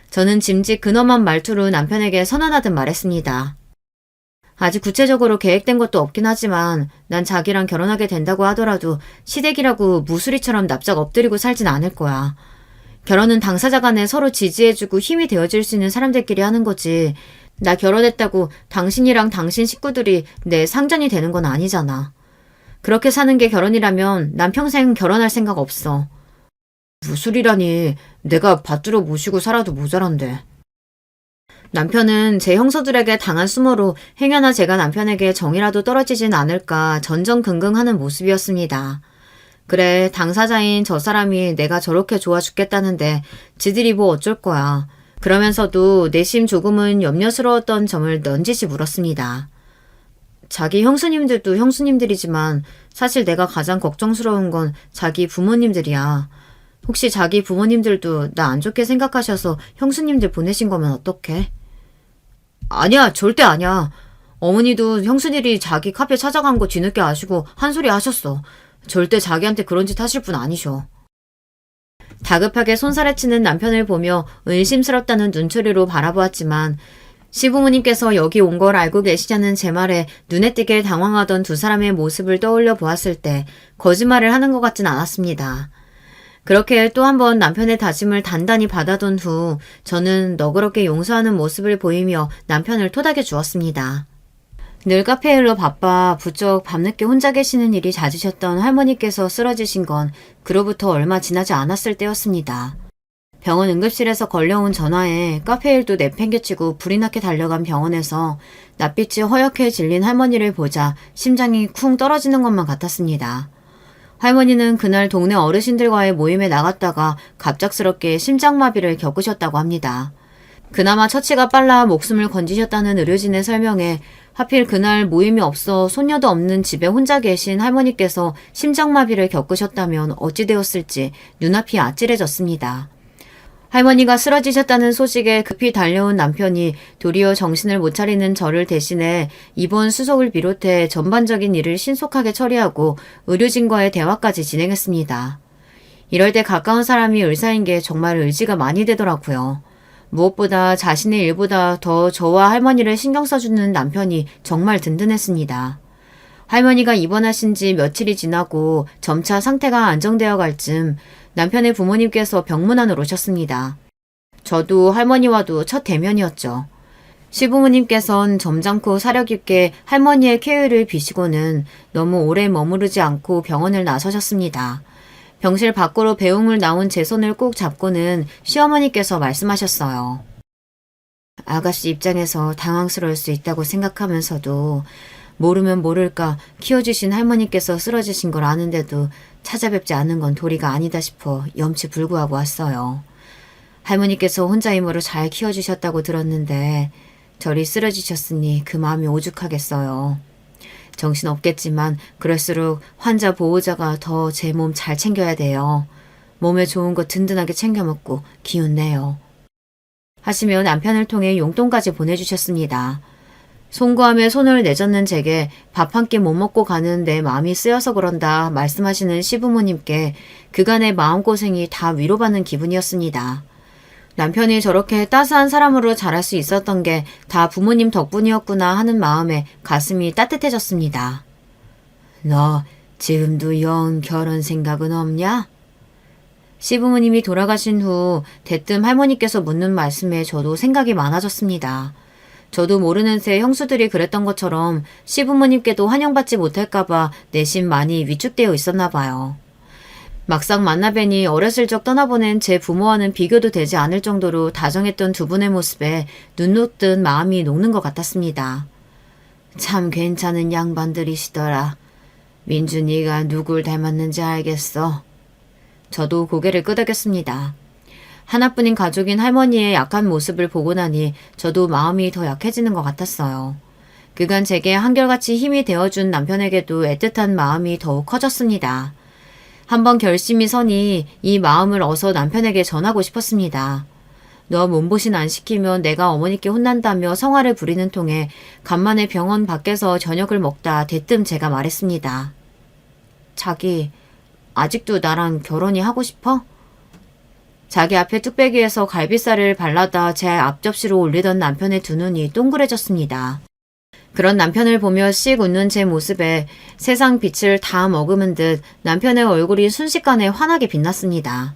저는 짐짓 근엄한 말투로 남편에게 선언하듯 말했습니다. 아직 구체적으로 계획된 것도 없긴 하지만 난 자기랑 결혼하게 된다고 하더라도 시댁이라고 무수리처럼 납작 엎드리고 살진 않을 거야. 결혼은 당사자 간에 서로 지지해주고 힘이 되어줄 수 있는 사람들끼리 하는 거지. 나 결혼했다고 당신이랑 당신 식구들이 내 상전이 되는 건 아니잖아. 그렇게 사는 게 결혼이라면 난 평생 결혼할 생각 없어. 무술이라니 내가 받들어 모시고 살아도 모자란데. 남편은 제 형사들에게 당한 수모로 행여나 제가 남편에게 정이라도 떨어지진 않을까 전전긍긍하는 모습이었습니다. 그래, 당사자인 저 사람이 내가 저렇게 좋아 죽겠다는데 지들이 뭐 어쩔 거야. 그러면서도 내심 조금은 염려스러웠던 점을 넌지시 물었습니다. 자기 형수님들도 형수님들이지만 사실 내가 가장 걱정스러운 건 자기 부모님들이야. 혹시 자기 부모님들도 나 안 좋게 생각하셔서 형수님들 보내신 거면 어떡해? 아니야, 절대 아니야. 어머니도 형수들이 자기 카페 찾아간 거 뒤늦게 아시고 한 소리 하셨어. 절대 자기한테 그런 짓 하실 분 아니셔. 다급하게 손살에 치는 남편을 보며 의심스럽다는 눈초리로 바라보았지만 시부모님께서 여기 온 걸 알고 계시냐는 제 말에 눈에 띄게 당황하던 두 사람의 모습을 떠올려 보았을 때 거짓말을 하는 것 같진 않았습니다. 그렇게 또 한 번 남편의 다짐을 단단히 받아둔 후 저는 너그럽게 용서하는 모습을 보이며 남편을 토닥여 주었습니다. 늘 카페 일로 바빠 부쩍 밤늦게 혼자 계시는 일이 잦으셨던 할머니께서 쓰러지신 건 그로부터 얼마 지나지 않았을 때였습니다. 병원 응급실에서 걸려온 전화에 카페 일도 내팽개치고 불이 나게 달려간 병원에서 낯빛이 허옇게 질린 할머니를 보자 심장이 쿵 떨어지는 것만 같았습니다. 할머니는 그날 동네 어르신들과의 모임에 나갔다가 갑작스럽게 심장마비를 겪으셨다고 합니다. 그나마 처치가 빨라 목숨을 건지셨다는 의료진의 설명에 하필 그날 모임이 없어 손녀도 없는 집에 혼자 계신 할머니께서 심장마비를 겪으셨다면 어찌 되었을지 눈앞이 아찔해졌습니다. 할머니가 쓰러지셨다는 소식에 급히 달려온 남편이 도리어 정신을 못 차리는 저를 대신해 입원 수속을 비롯해 전반적인 일을 신속하게 처리하고 의료진과의 대화까지 진행했습니다. 이럴 때 가까운 사람이 의사인 게 정말 의지가 많이 되더라고요. 무엇보다 자신의 일보다 더 저와 할머니를 신경 써주는 남편이 정말 든든했습니다. 할머니가 입원하신 지 며칠이 지나고 점차 상태가 안정되어 갈 즈음 남편의 부모님께서 병문안으로 오셨습니다. 저도 할머니와도 첫 대면이었죠. 시부모님께선 점잖고 사려 깊게 할머니의 쾌유를 비시고는 너무 오래 머무르지 않고 병원을 나서셨습니다. 병실 밖으로 배웅을 나온 제 손을 꼭 잡고는 시어머니께서 말씀하셨어요. 아가씨 입장에서 당황스러울 수 있다고 생각하면서도 모르면 모를까 키워주신 할머니께서 쓰러지신 걸 아는데도 찾아뵙지 않는 건 도리가 아니다 싶어 염치불구하고 왔어요. 할머니께서 혼자 힘으로 잘 키워주셨다고 들었는데 저리 쓰러지셨으니 그 마음이 오죽하겠어요. 정신없겠지만 그럴수록 환자 보호자가 더 제 몸 잘 챙겨야 돼요. 몸에 좋은 거 든든하게 챙겨 먹고 기운 내요. 하시며 남편을 통해 용돈까지 보내주셨습니다. 송구함에 손을 내젓는 제게 밥 한 끼 못 먹고 가는 내 마음이 쓰여서 그런다 말씀하시는 시부모님께 그간의 마음고생이 다 위로받는 기분이었습니다. 남편이 저렇게 따스한 사람으로 자랄 수 있었던 게 다 부모님 덕분이었구나 하는 마음에 가슴이 따뜻해졌습니다. 너 지금도 영 결혼 생각은 없냐? 시부모님이 돌아가신 후 대뜸 할머니께서 묻는 말씀에 저도 생각이 많아졌습니다. 저도 모르는 새 형수들이 그랬던 것처럼 시부모님께도 환영받지 못할까봐 내심 많이 위축되어 있었나 봐요. 막상 만나뵈니 어렸을 적 떠나보낸 제 부모와는 비교도 되지 않을 정도로 다정했던 두 분의 모습에 눈 녹듯 마음이 녹는 것 같았습니다. 참 괜찮은 양반들이시더라. 민준이가 누굴 닮았는지 알겠어. 저도 고개를 끄덕였습니다. 하나뿐인 가족인 할머니의 약한 모습을 보고 나니 저도 마음이 더 약해지는 것 같았어요. 그간 제게 한결같이 힘이 되어준 남편에게도 애틋한 마음이 더욱 커졌습니다. 한번 결심이 서니 이 마음을 어서 남편에게 전하고 싶었습니다. 너 몸보신 안 시키면 내가 어머니께 혼난다며 성화를 부리는 통에 간만에 병원 밖에서 저녁을 먹다 대뜸 제가 말했습니다. 자기 아직도 나랑 결혼이 하고 싶어? 자기 앞에 뚝배기에서 갈비살을 발라다 제 앞접시로 올리던 남편의 두 눈이 동그래졌습니다. 그런 남편을 보며 씩 웃는 제 모습에 세상 빛을 다 머금은 듯 남편의 얼굴이 순식간에 환하게 빛났습니다.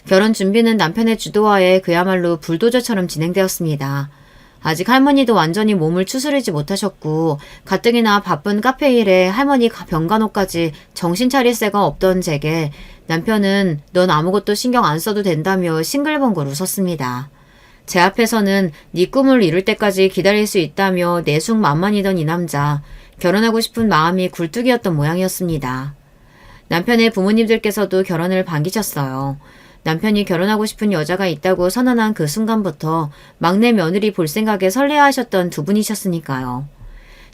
결혼 준비는 남편의 주도하에 그야말로 불도저처럼 진행되었습니다. 아직 할머니도 완전히 몸을 추스르지 못하셨고 가뜩이나 바쁜 카페 일에 할머니 병간호까지 정신 차릴 새가 없던 제게 남편은 넌 아무것도 신경 안 써도 된다며 싱글벙글 웃었습니다. 제 앞에서는 네 꿈을 이룰 때까지 기다릴 수 있다며 내숭만만이던 이 남자, 결혼하고 싶은 마음이 굴뚝이었던 모양이었습니다. 남편의 부모님들께서도 결혼을 반기셨어요. 남편이 결혼하고 싶은 여자가 있다고 선언한 그 순간부터 막내 며느리 볼 생각에 설레하셨던 두 분이셨으니까요.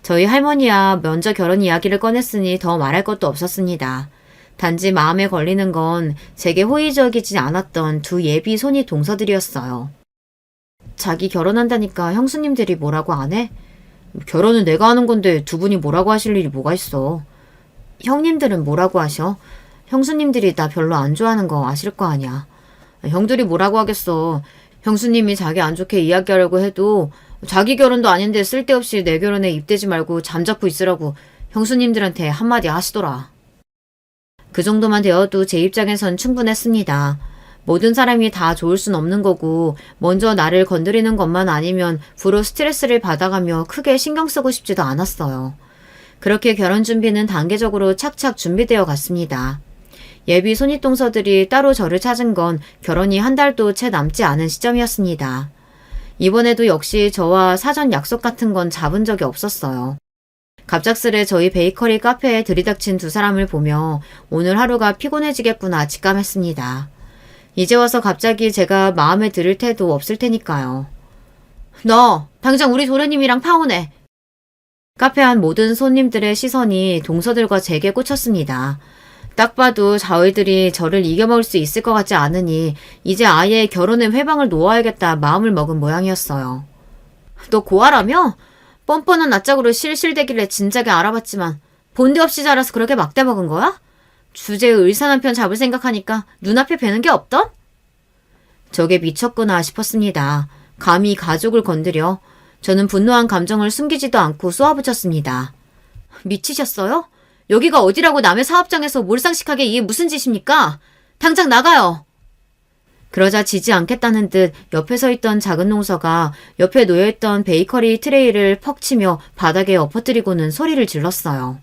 저희 할머니야 먼저 결혼 이야기를 꺼냈으니 더 말할 것도 없었습니다. 단지 마음에 걸리는 건 제게 호의적이지 않았던 두 예비 손이 동서들이었어요. 자기 결혼한다니까 형수님들이 뭐라고 안 해? 결혼은 내가 하는 건데 두 분이 뭐라고 하실 일이 뭐가 있어. 형님들은 뭐라고 하셔? 형수님들이 나 별로 안 좋아하는 거 아실 거 아니야. 형들이 뭐라고 하겠어. 형수님이 자기 안 좋게 이야기하려고 해도 자기 결혼도 아닌데 쓸데없이 내 결혼에 입대지 말고 잠자코 있으라고 형수님들한테 한마디 하시더라. 그 정도만 되어도 제 입장에선 충분했습니다. 모든 사람이 다 좋을 순 없는 거고 먼저 나를 건드리는 것만 아니면 부로 스트레스를 받아가며 크게 신경 쓰고 싶지도 않았어요. 그렇게 결혼 준비는 단계적으로 착착 준비되어 갔습니다. 예비 손윗동서들이 따로 저를 찾은 건 결혼이 한 달도 채 남지 않은 시점이었습니다. 이번에도 역시 저와 사전 약속 같은 건 잡은 적이 없었어요. 갑작스레 저희 베이커리 카페에 들이닥친 두 사람을 보며 오늘 하루가 피곤해지겠구나 직감했습니다. 이제 와서 갑자기 제가 마음에 들을 테도 없을 테니까요. 너 당장 우리 도련님이랑 파혼해. 카페 안 모든 손님들의 시선이 동서들과 제게 꽂혔습니다. 딱 봐도 저희들이 저를 이겨먹을 수 있을 것 같지 않으니 이제 아예 결혼의 회방을 놓아야겠다 마음을 먹은 모양이었어요. 너 고아라며? 뻔뻔한 낯짝으로 실실대길래 진작에 알아봤지만 본데 없이 자라서 그렇게 막대 먹은 거야? 주제의 의사 남편 잡을 생각하니까 눈앞에 뵈는 게 없던? 저게 미쳤구나 싶었습니다. 감히 가족을 건드려. 저는 분노한 감정을 숨기지도 않고 쏘아붙였습니다. 미치셨어요? 여기가 어디라고 남의 사업장에서 몰상식하게 이게 무슨 짓입니까? 당장 나가요. 그러자 지지 않겠다는 듯 옆에 서 있던 작은 농서가 옆에 놓여있던 베이커리 트레이를 퍽 치며 바닥에 엎어뜨리고는 소리를 질렀어요.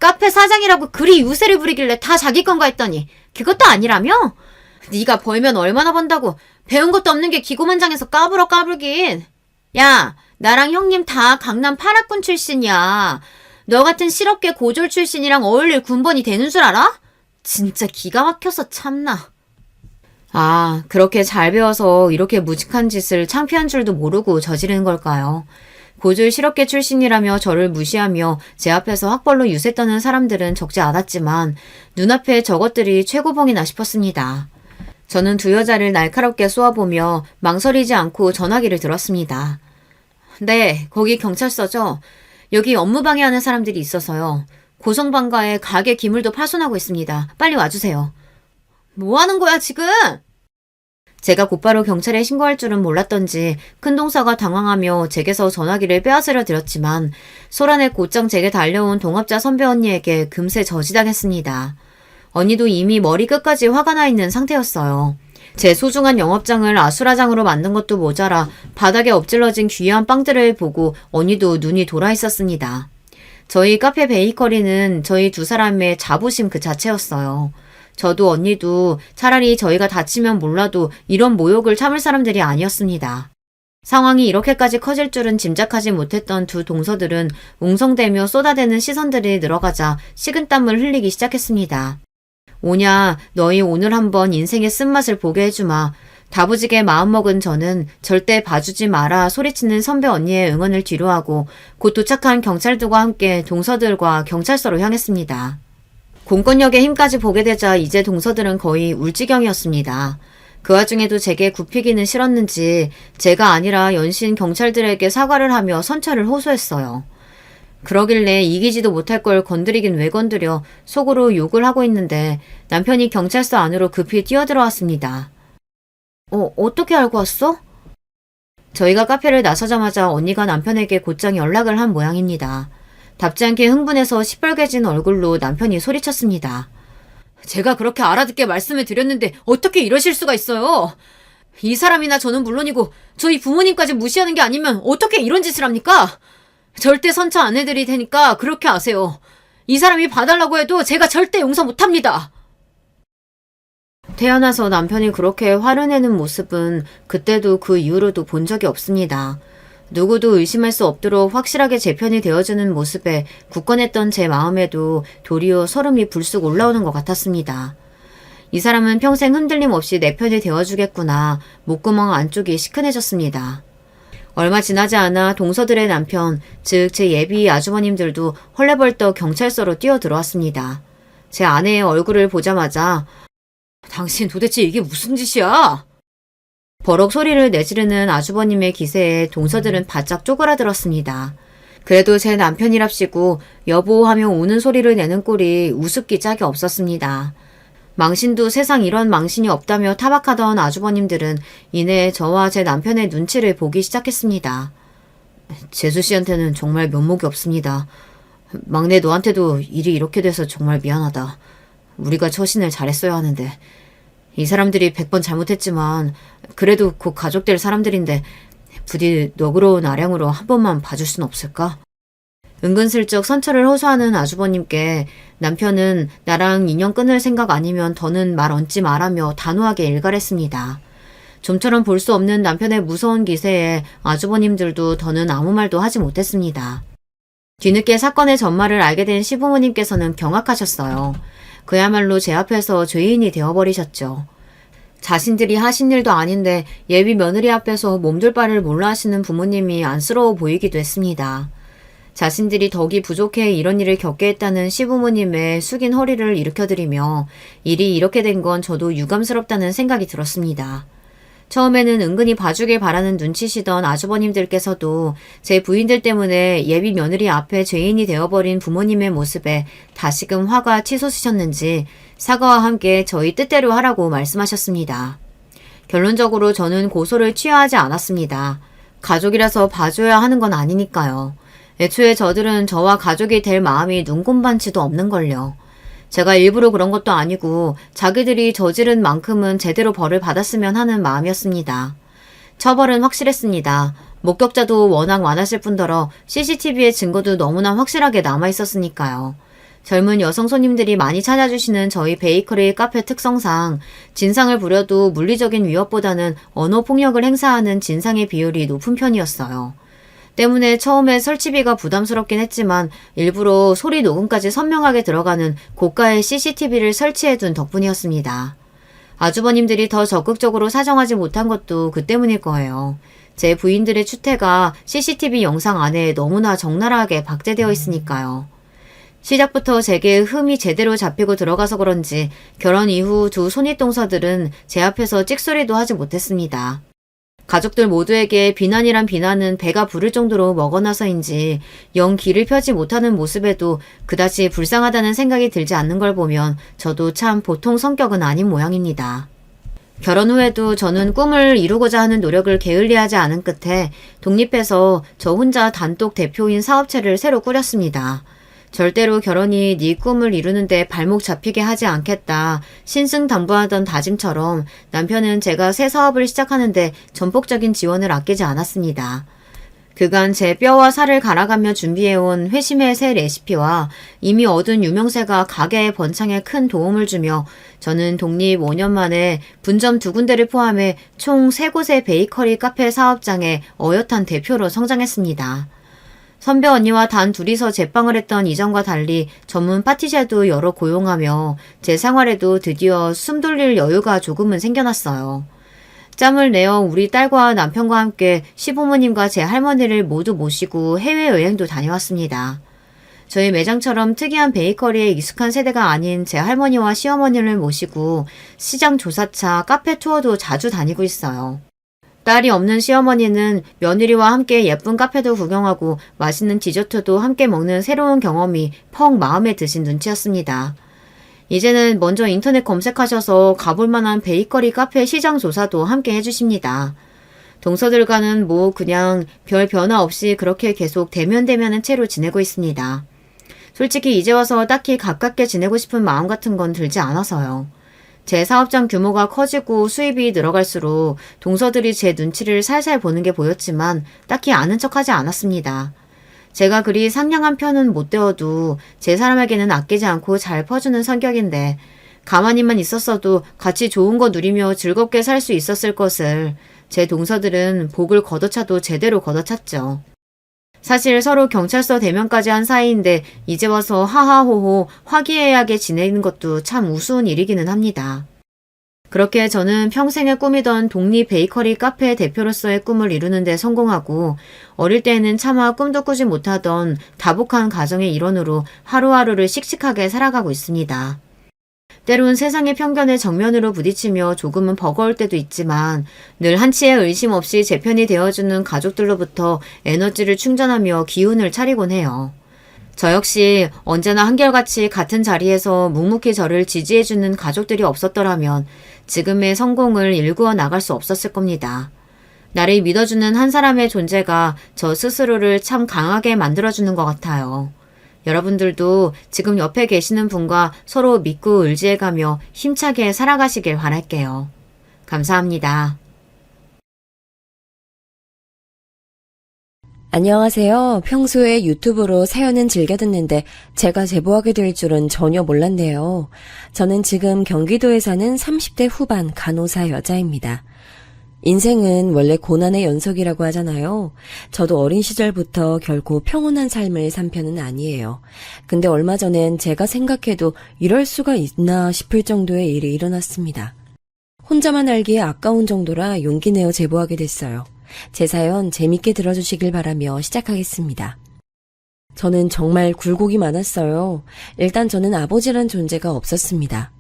카페 사장이라고 그리 유세를 부리길래 다 자기 건가 했더니 그것도 아니라며? 네가 벌면 얼마나 번다고 배운 것도 없는 게 기고만장해서 까불어 까불긴. 야, 나랑 형님 다 강남 8학군 출신이야. 너 같은 실업계 고졸 출신이랑 어울릴 군번이 되는 줄 알아? 진짜 기가 막혀서 참나. 아, 그렇게 잘 배워서 이렇게 무직한 짓을 창피한 줄도 모르고 저지르는 걸까요? 고졸 실업계 출신이라며 저를 무시하며 제 앞에서 학벌로 유세 떠는 사람들은 적지 않았지만 눈앞에 저것들이 최고봉이나 싶었습니다. 저는 두 여자를 날카롭게 쏘아보며 망설이지 않고 전화기를 들었습니다. 네, 거기 경찰서죠. 여기 업무 방해하는 사람들이 있어서요. 고성방가에 가게 기물도 파손하고 있습니다. 빨리 와주세요. 뭐 하는 거야 지금? 제가 곧바로 경찰에 신고할 줄은 몰랐던지 큰 동서가 당황하며 제게서 전화기를 빼앗으려 들었지만 소란에 곧장 제게 달려온 동업자 선배 언니에게 금세 저지당했습니다. 언니도 이미 머리 끝까지 화가 나 있는 상태였어요. 제 소중한 영업장을 아수라장으로 만든 것도 모자라 바닥에 엎질러진 귀한 빵들을 보고 언니도 눈이 돌아 있었습니다. 저희 카페 베이커리는 저희 두 사람의 자부심 그 자체였어요. 저도 언니도 차라리 저희가 다치면 몰라도 이런 모욕을 참을 사람들이 아니었습니다. 상황이 이렇게까지 커질 줄은 짐작하지 못했던 두 동서들은 웅성대며 쏟아대는 시선들이 늘어가자 식은땀을 흘리기 시작했습니다. 오냐, 너희 오늘 한번 인생의 쓴맛을 보게 해주마. 다부지게 마음먹은 저는 절대 봐주지 마라 소리치는 선배 언니의 응원을 뒤로하고 곧 도착한 경찰들과 함께 동서들과 경찰서로 향했습니다. 공권력의 힘까지 보게 되자 이제 동서들은 거의 울지경이었습니다. 그 와중에도 제게 굽히기는 싫었는지 제가 아니라 연신 경찰들에게 사과를 하며 선처를 호소했어요. 그러길래 이기지도 못할 걸 건드리긴 왜 건드려 속으로 욕을 하고 있는데 남편이 경찰서 안으로 급히 뛰어들어왔습니다. 어떻게 알고 왔어? 저희가 카페를 나서자마자 언니가 남편에게 곧장 연락을 한 모양입니다. 답지 않게 흥분해서 시뻘개진 얼굴로 남편이 소리쳤습니다. 제가 그렇게 알아듣게 말씀을 드렸는데 어떻게 이러실 수가 있어요? 이 사람이나 저는 물론이고 저희 부모님까지 무시하는 게 아니면 어떻게 이런 짓을 합니까? 절대 선처 안 해드릴 테니까 그렇게 아세요. 이 사람이 봐달라고 해도 제가 절대 용서 못합니다. 태어나서 남편이 그렇게 화를 내는 모습은 그때도 그 이후로도 본 적이 없습니다. 누구도 의심할 수 없도록 확실하게 제 편이 되어주는 모습에 굳건했던 제 마음에도 도리어 소름이 불쑥 올라오는 것 같았습니다. 이 사람은 평생 흔들림 없이 내 편이 되어주겠구나. 목구멍 안쪽이 시큰해졌습니다. 얼마 지나지 않아 동서들의 남편, 즉 제 예비 아주머님들도 헐레벌떡 경찰서로 뛰어들어왔습니다. 제 아내의 얼굴을 보자마자 당신 도대체 이게 무슨 짓이야? 버럭 소리를 내지르는 아주버님의 기세에 동서들은 바짝 쪼그라들었습니다. 그래도 제 남편이랍시고 여보 하며 우는 소리를 내는 꼴이 우습기 짝이 없었습니다. 망신도 세상 이런 망신이 없다며 타박하던 아주버님들은 이내 저와 제 남편의 눈치를 보기 시작했습니다. 재수 씨한테는 정말 면목이 없습니다. 막내 너한테도 일이 이렇게 돼서 정말 미안하다. 우리가 처신을 잘했어야 하는데. 이 사람들이 100번 잘못했지만 그래도 곧 가족 될 사람들인데 부디 너그러운 아량으로 한 번만 봐줄 순 없을까? 은근슬쩍 선처를 호소하는 아주버님께 남편은 나랑 인연 끊을 생각 아니면 더는 말 얹지 말라며 단호하게 일갈했습니다. 좀처럼 볼 수 없는 남편의 무서운 기세에 아주버님들도 더는 아무 말도 하지 못했습니다. 뒤늦게 사건의 전말을 알게 된 시부모님께서는 경악하셨어요. 그야말로 제 앞에서 죄인이 되어버리셨죠. 자신들이 하신 일도 아닌데 예비 며느리 앞에서 몸둘 바를 몰라 하시는 부모님이 안쓰러워 보이기도 했습니다. 자신들이 덕이 부족해 이런 일을 겪게 했다는 시부모님의 숙인 허리를 일으켜드리며 일이 이렇게 된 건 저도 유감스럽다는 생각이 들었습니다. 처음에는 은근히 봐주길 바라는 눈치시던 아주버님들께서도 제 부인들 때문에 예비 며느리 앞에 죄인이 되어버린 부모님의 모습에 다시금 화가 치솟으셨는지 사과와 함께 저희 뜻대로 하라고 말씀하셨습니다. 결론적으로 저는 고소를 취하지 않았습니다. 가족이라서 봐줘야 하는 건 아니니까요. 애초에 저들은 저와 가족이 될 마음이 눈꼽만치도 없는걸요. 제가 일부러 그런 것도 아니고 자기들이 저지른 만큼은 제대로 벌을 받았으면 하는 마음이었습니다. 처벌은 확실했습니다. 목격자도 워낙 많았을 뿐더러 CCTV의 증거도 너무나 확실하게 남아있었으니까요. 젊은 여성 손님들이 많이 찾아주시는 저희 베이커리 카페 특성상 진상을 부려도 물리적인 위협보다는 언어폭력을 행사하는 진상의 비율이 높은 편이었어요. 때문에 처음에 설치비가 부담스럽긴 했지만 일부러 소리 녹음까지 선명하게 들어가는 고가의 CCTV를 설치해둔 덕분이었습니다. 아주버님들이 더 적극적으로 사정하지 못한 것도 그 때문일 거예요. 제 부인들의 추태가 CCTV 영상 안에 너무나 적나라하게 박제되어 있으니까요. 시작부터 제게 흠이 제대로 잡히고 들어가서 그런지 결혼 이후 두 손윗동서들은 제 앞에서 찍소리도 하지 못했습니다. 가족들 모두에게 비난이란 비난은 배가 부를 정도로 먹어나서인지 영 기를 펴지 못하는 모습에도 그다지 불쌍하다는 생각이 들지 않는 걸 보면 저도 참 보통 성격은 아닌 모양입니다. 결혼 후에도 저는 꿈을 이루고자 하는 노력을 게을리하지 않은 끝에 독립해서 저 혼자 단독 대표인 사업체를 새로 꾸렸습니다. 절대로 결혼이 네 꿈을 이루는데 발목 잡히게 하지 않겠다 신승당부하던 다짐처럼 남편은 제가 새 사업을 시작하는데 전폭적인 지원을 아끼지 않았습니다. 그간 제 뼈와 살을 갈아가며 준비해온 회심의 새 레시피와 이미 얻은 유명세가 가게의 번창에 큰 도움을 주며 저는 독립 5년 만에 분점 2군데를 포함해 총 3곳의 베이커리 카페 사업장의 어엿한 대표로 성장했습니다. 선배 언니와 단 둘이서 제빵을 했던 이전과 달리 전문 파티셰도 여러 고용하며 제 생활에도 드디어 숨 돌릴 여유가 조금은 생겨났어요. 짬을 내어 우리 딸과 남편과 함께 시부모님과 제 할머니를 모두 모시고 해외여행도 다녀왔습니다. 저희 매장처럼 특이한 베이커리에 익숙한 세대가 아닌 제 할머니와 시어머니를 모시고 시장 조사차, 카페 투어도 자주 다니고 있어요. 딸이 없는 시어머니는 며느리와 함께 예쁜 카페도 구경하고 맛있는 디저트도 함께 먹는 새로운 경험이 퍽 마음에 드신 눈치였습니다. 이제는 먼저 인터넷 검색하셔서 가볼 만한 베이커리 카페 시장 조사도 함께 해주십니다. 동서들과는 뭐 그냥 별 변화 없이 그렇게 계속 대면대면한 채로 지내고 있습니다. 솔직히 이제 와서 딱히 가깝게 지내고 싶은 마음 같은 건 들지 않아서요. 제 사업장 규모가 커지고 수입이 늘어갈수록 동서들이 제 눈치를 살살 보는 게 보였지만 딱히 아는 척하지 않았습니다. 제가 그리 상냥한 편은 못 되어도 제 사람에게는 아끼지 않고 잘 퍼주는 성격인데 가만히만 있었어도 같이 좋은 거 누리며 즐겁게 살 수 있었을 것을 제 동서들은 복을 걷어차도 제대로 걷어찼죠. 사실 서로 경찰서 대면까지 한 사이인데 이제 와서 하하호호 화기애애하게 지내는 것도 참 우스운 일이기는 합니다. 그렇게 저는 평생에 꾸미던 독립 베이커리 카페 대표로서의 꿈을 이루는 데 성공하고 어릴 때에는 차마 꿈도 꾸지 못하던 다복한 가정의 일원으로 하루하루를 씩씩하게 살아가고 있습니다. 때론 세상의 편견에 정면으로 부딪히며 조금은 버거울 때도 있지만 늘 한치의 의심 없이 제 편이 되어주는 가족들로부터 에너지를 충전하며 기운을 차리곤 해요. 저 역시 언제나 한결같이 같은 자리에서 묵묵히 저를 지지해주는 가족들이 없었더라면 지금의 성공을 일구어 나갈 수 없었을 겁니다. 나를 믿어주는 한 사람의 존재가 저 스스로를 참 강하게 만들어주는 것 같아요. 여러분들도 지금 옆에 계시는 분과 서로 믿고 의지해가며 힘차게 살아가시길 바랄게요. 감사합니다. 안녕하세요. 평소에 유튜브로 사연은 즐겨 듣는데 제가 제보하게 될 줄은 전혀 몰랐네요. 저는 지금 경기도에 사는 30대 후반 간호사 여자입니다. 인생은 원래 고난의 연속이라고 하잖아요. 저도 어린 시절부터 결코 평온한 삶을 산 편은 아니에요. 근데 얼마 전엔 제가 생각해도 이럴 수가 있나 싶을 정도의 일이 일어났습니다. 혼자만 알기에 아까운 정도라 용기 내어 제보하게 됐어요. 제 사연 재밌게 들어주시길 바라며 시작하겠습니다. 저는 정말 굴곡이 많았어요. 일단 저는 아버지란 존재가 없었습니다.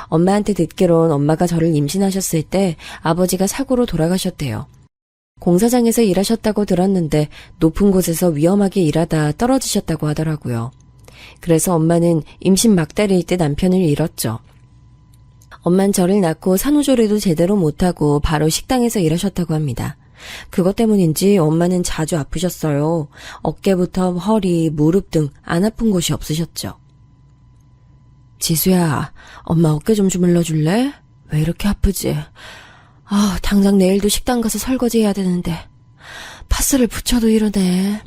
엄마한테 듣기론 엄마가 저를 임신하셨을 때 아버지가 사고로 돌아가셨대요. 공사장에서 일하셨다고 들었는데 높은 곳에서 위험하게 일하다 떨어지셨다고 하더라고요. 그래서 엄마는 임신 막달일 때 남편을 잃었죠. 엄만 저를 낳고 산후조리도 제대로 못하고 바로 식당에서 일하셨다고 합니다. 그것 때문인지 엄마는 자주 아프셨어요. 어깨부터 허리, 무릎 등 안 아픈 곳이 없으셨죠. 지수야, 엄마 어깨 좀 주물러 줄래? 왜 이렇게 아프지? 당장 내일도 식당 가서 설거지 해야 되는데 파스를 붙여도 이러네.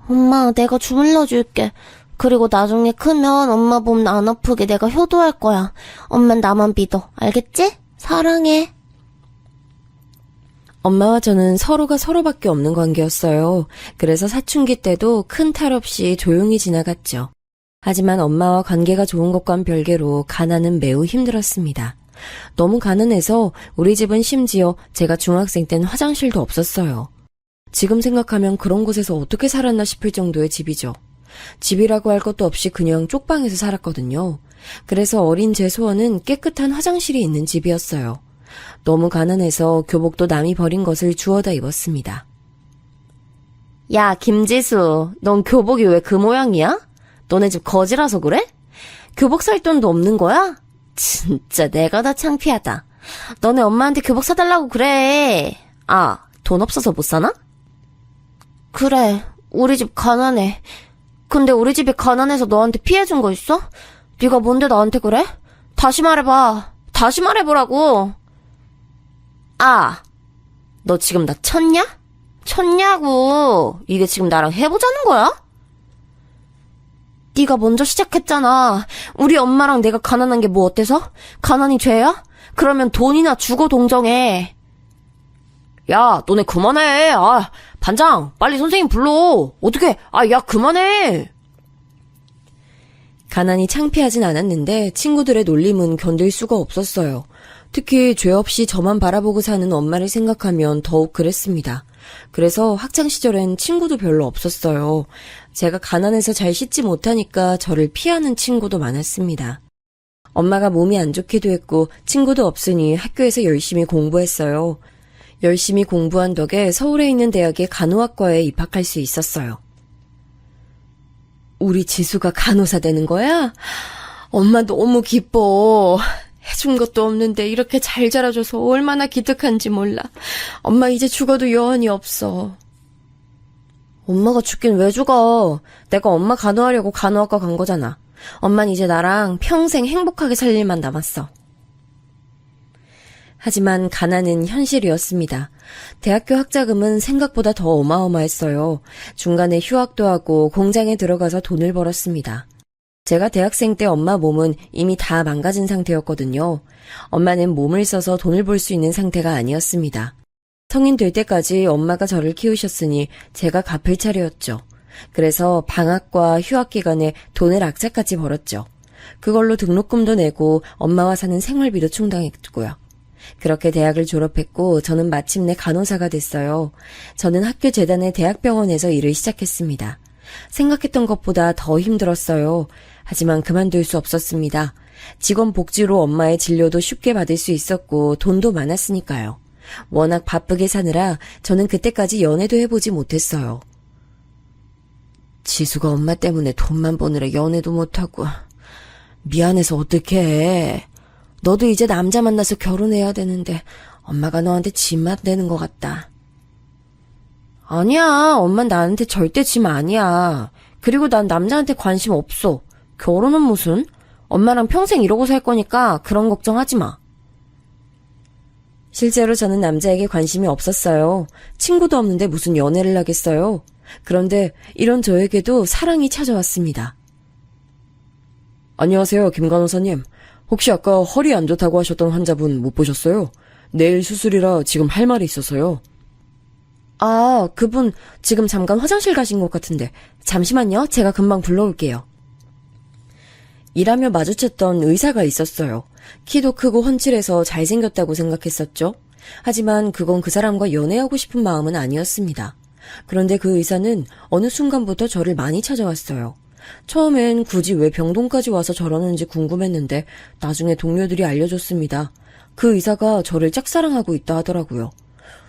엄마, 내가 주물러 줄게. 그리고 나중에 크면 엄마 몸 안 아프게 내가 효도할 거야. 엄만 나만 믿어. 알겠지? 사랑해. 엄마와 저는 서로가 서로밖에 없는 관계였어요. 그래서 사춘기 때도 큰 탈 없이 조용히 지나갔죠. 하지만 엄마와 관계가 좋은 것과는 별개로 가난은 매우 힘들었습니다. 너무 가난해서 우리 집은 심지어 제가 중학생 땐 화장실도 없었어요. 지금 생각하면 그런 곳에서 어떻게 살았나 싶을 정도의 집이죠. 집이라고 할 것도 없이 그냥 쪽방에서 살았거든요. 그래서 어린 제 소원은 깨끗한 화장실이 있는 집이었어요. 너무 가난해서 교복도 남이 버린 것을 주워다 입었습니다. 야, 김지수, 넌 교복이 왜 그 모양이야? 너네 집 거지라서 그래? 교복 살 돈도 없는 거야? 진짜 내가 다 창피하다. 너네 엄마한테 교복 사달라고 그래. 돈 없어서 못 사나? 그래, 우리 집 가난해. 근데 우리 집이 가난해서 너한테 피해준 거 있어? 네가 뭔데 나한테 그래? 다시 말해봐. 다시 말해보라고. 너 지금 나 쳤냐? 쳤냐고. 이게 지금 나랑 해보자는 거야? 네가 먼저 시작했잖아. 우리 엄마랑 내가 가난한 게 뭐 어때서? 가난이 죄야? 그러면 돈이나 주고 동정해. 야, 너네 그만해. 반장, 빨리 선생님 불러. 어떡해. 야, 그만해. 가난이 창피하진 않았는데 친구들의 놀림은 견딜 수가 없었어요. 특히 죄 없이 저만 바라보고 사는 엄마를 생각하면 더욱 그랬습니다. 그래서 학창시절엔 친구도 별로 없었어요. 제가 가난해서 잘 씻지 못하니까 저를 피하는 친구도 많았습니다. 엄마가 몸이 안 좋기도 했고 친구도 없으니 학교에서 열심히 공부했어요. 열심히 공부한 덕에 서울에 있는 대학의 간호학과에 입학할 수 있었어요. 우리 지수가 간호사 되는 거야? 엄마 너무 기뻐. 해준 것도 없는데 이렇게 잘 자라줘서 얼마나 기특한지 몰라. 엄마 이제 죽어도 여한이 없어. 엄마가 죽긴 왜 죽어? 내가 엄마 간호하려고 간호학과 간 거잖아. 엄만 이제 나랑 평생 행복하게 살 일만 남았어. 하지만 가난은 현실이었습니다. 대학교 학자금은 생각보다 더 어마어마했어요. 중간에 휴학도 하고 공장에 들어가서 돈을 벌었습니다. 제가 대학생 때 엄마 몸은 이미 다 망가진 상태였거든요. 엄마는 몸을 써서 돈을 벌 수 있는 상태가 아니었습니다. 성인 될 때까지 엄마가 저를 키우셨으니 제가 갚을 차례였죠. 그래서 방학과 휴학 기간에 돈을 악착같이 벌었죠. 그걸로 등록금도 내고 엄마와 사는 생활비도 충당했고요. 그렇게 대학을 졸업했고 저는 마침내 간호사가 됐어요. 저는 학교 재단의 대학병원에서 일을 시작했습니다. 생각했던 것보다 더 힘들었어요. 하지만 그만둘 수 없었습니다. 직원 복지로 엄마의 진료도 쉽게 받을 수 있었고 돈도 많았으니까요. 워낙 바쁘게 사느라 저는 그때까지 연애도 해보지 못했어요. 지수가 엄마 때문에 돈만 버느라 연애도 못하고. 미안해서 어떡해. 너도 이제 남자 만나서 결혼해야 되는데 엄마가 너한테 짐만 되는 것 같다. 아니야. 엄만 나한테 절대 짐 아니야. 그리고 난 남자한테 관심 없어. 결혼은 무슨? 엄마랑 평생 이러고 살 거니까 그런 걱정하지 마. 실제로 저는 남자에게 관심이 없었어요. 친구도 없는데 무슨 연애를 하겠어요. 그런데 이런 저에게도 사랑이 찾아왔습니다. 안녕하세요, 김 간호사님. 혹시 아까 허리 안 좋다고 하셨던 환자분 못 보셨어요? 내일 수술이라 지금 할 말이 있어서요. 아, 그분 지금 잠깐 화장실 가신 것 같은데 잠시만요. 제가 금방 불러올게요. 일하며 마주쳤던 의사가 있었어요. 키도 크고 훤칠해서 잘생겼다고 생각했었죠. 하지만 그건 그 사람과 연애하고 싶은 마음은 아니었습니다. 그런데 그 의사는 어느 순간부터 저를 많이 찾아왔어요. 처음엔 굳이 왜 병동까지 와서 저러는지 궁금했는데 나중에 동료들이 알려줬습니다. 그 의사가 저를 짝사랑하고 있다 하더라고요.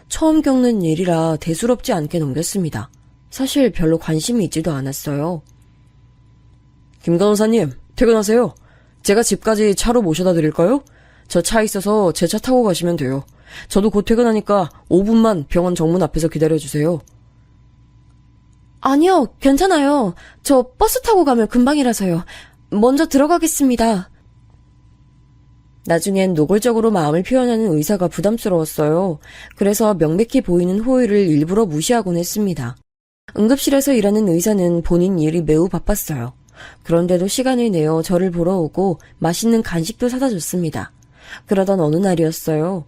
처음 겪는 일이라 대수롭지 않게 넘겼습니다. 사실 별로 관심이 있지도 않았어요. 김 간호사님, 퇴근하세요. 제가 집까지 차로 모셔다 드릴까요? 저 차 있어서 제 차 타고 가시면 돼요. 저도 곧 퇴근하니까 5분만 병원 정문 앞에서 기다려주세요. 아니요, 괜찮아요. 저 버스 타고 가면 금방이라서요. 먼저 들어가겠습니다. 나중엔 노골적으로 마음을 표현하는 의사가 부담스러웠어요. 그래서 명백히 보이는 호의를 일부러 무시하곤 했습니다. 응급실에서 일하는 의사는 본인 일이 매우 바빴어요. 그런데도 시간을 내어 저를 보러 오고 맛있는 간식도 사다 줬습니다. 그러던 어느 날이었어요.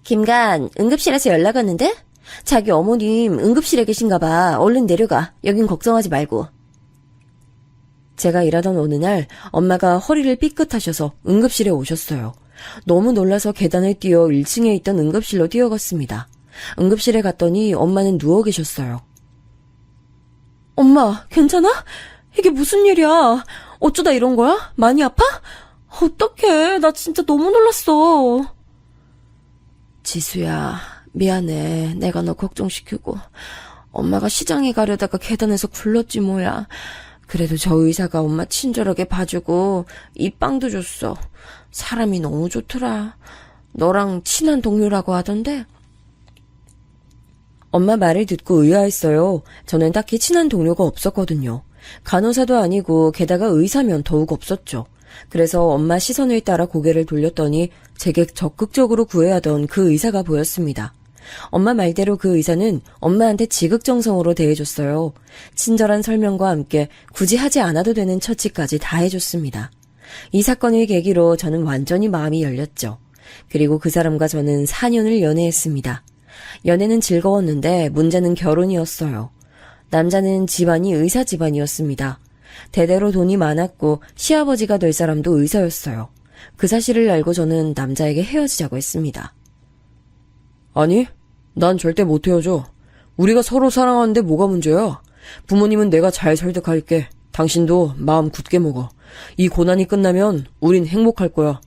김간, 응급실에서 연락 왔는데? 자기 어머님 응급실에 계신가 봐. 얼른 내려가. 여긴 걱정하지 말고. 제가 일하던 어느 날 엄마가 허리를 삐끗하셔서 응급실에 오셨어요. 너무 놀라서 계단을 뛰어 1층에 있던 응급실로 뛰어갔습니다. 응급실에 갔더니 엄마는 누워 계셨어요. 엄마, 괜찮아? 이게 무슨 일이야? 어쩌다 이런 거야? 많이 아파? 어떡해. 나 진짜 너무 놀랐어. 지수야, 미안해. 내가 너 걱정시키고. 엄마가 시장에 가려다가 계단에서 굴렀지 뭐야. 그래도 저 의사가 엄마 친절하게 봐주고 이 빵도 줬어. 사람이 너무 좋더라. 너랑 친한 동료라고 하던데. 엄마 말을 듣고 의아했어요. 저는 딱히 친한 동료가 없었거든요. 간호사도 아니고 게다가 의사면 더욱 없었죠. 그래서 엄마 시선을 따라 고개를 돌렸더니 제게 적극적으로 구애하던 그 의사가 보였습니다. 엄마 말대로 그 의사는 엄마한테 지극정성으로 대해줬어요. 친절한 설명과 함께 굳이 하지 않아도 되는 처치까지 다 해줬습니다. 이 사건을 계기로 저는 완전히 마음이 열렸죠. 그리고 그 사람과 저는 4년을 연애했습니다. 연애는 즐거웠는데 문제는 결혼이었어요. 남자는 집안이 의사 집안이었습니다. 대대로 돈이 많았고 시아버지가 될 사람도 의사였어요. 그 사실을 알고 저는 남자에게 헤어지자고 했습니다. 아니, 난 절대 못 헤어져. 우리가 서로 사랑하는데 뭐가 문제야? 부모님은 내가 잘 설득할게. 당신도 마음 굳게 먹어. 이 고난이 끝나면 우린 행복할 거야.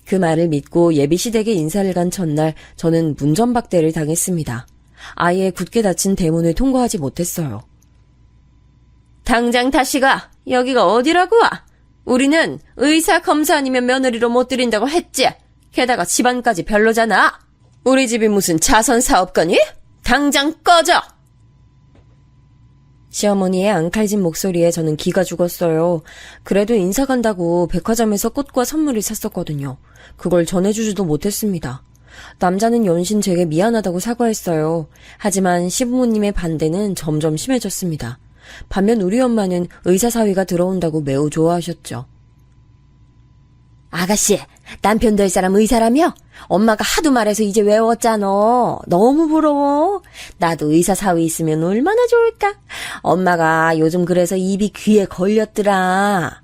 그 말을 믿고 예비시댁에 인사를 간 첫날 저는 문전박대를 당했습니다. 아예 굳게 닫힌 대문을 통과하지 못했어요. 당장 다시 가. 여기가 어디라고 와? 우리는 의사 검사 아니면 며느리로 못 들인다고 했지. 게다가 집안까지 별로잖아. 우리 집이 무슨 자선사업가니? 당장 꺼져! 시어머니의 앙칼진 목소리에 저는 기가 죽었어요. 그래도 인사 간다고 백화점에서 꽃과 선물을 샀었거든요. 그걸 전해주지도 못했습니다. 남자는 연신 제게 미안하다고 사과했어요. 하지만 시부모님의 반대는 점점 심해졌습니다. 반면 우리 엄마는 의사 사위가 들어온다고 매우 좋아하셨죠. 아가씨, 남편 될 사람 의사라며? 엄마가 하도 말해서 이제 외웠잖아. 너무 부러워. 나도 의사 사위 있으면 얼마나 좋을까? 엄마가 요즘 그래서 입이 귀에 걸렸더라.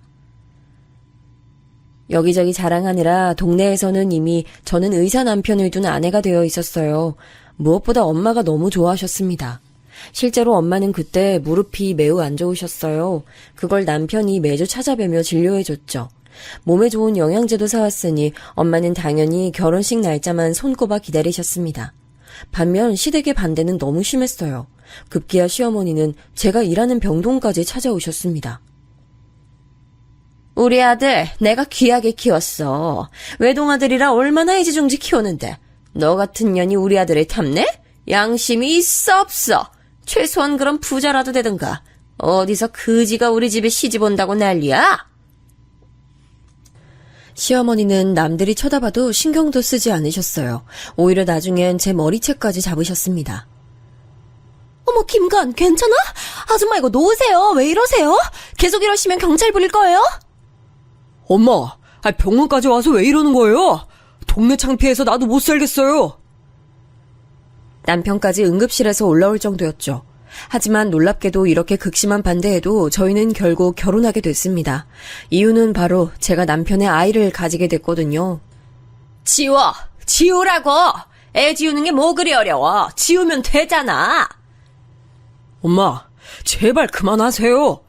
여기저기 자랑하느라 동네에서는 이미 저는 의사 남편을 둔 아내가 되어 있었어요. 무엇보다 엄마가 너무 좋아하셨습니다. 실제로 엄마는 그때 무릎이 매우 안 좋으셨어요. 그걸 남편이 매주 찾아뵈며 진료해줬죠. 몸에 좋은 영양제도 사왔으니 엄마는 당연히 결혼식 날짜만 손꼽아 기다리셨습니다. 반면 시댁의 반대는 너무 심했어요. 급기야 시어머니는 제가 일하는 병동까지 찾아오셨습니다. 우리 아들 내가 귀하게 키웠어. 외동아들이라 얼마나 애지중지 키우는데 너 같은 년이 우리 아들을 탐내? 양심이 있어 없어? 최소한 그런 부자라도 되든가. 어디서 그지가 우리 집에 시집 온다고 난리야? 시어머니는 남들이 쳐다봐도 신경도 쓰지 않으셨어요. 오히려 나중엔 제 머리채까지 잡으셨습니다. 어머 김관 괜찮아? 아줌마 이거 놓으세요. 왜 이러세요? 계속 이러시면 경찰 부릴 거예요? 엄마, 병원까지 와서 왜 이러는 거예요? 동네 창피해서 나도 못 살겠어요. 남편까지 응급실에서 올라올 정도였죠. 하지만 놀랍게도 이렇게 극심한 반대에도 저희는 결국 결혼하게 됐습니다. 이유는 바로 제가 남편의 아이를 가지게 됐거든요. 지우라고. 애 지우는 게 뭐 그리 어려워. 지우면 되잖아. 엄마, 제발 그만하세요.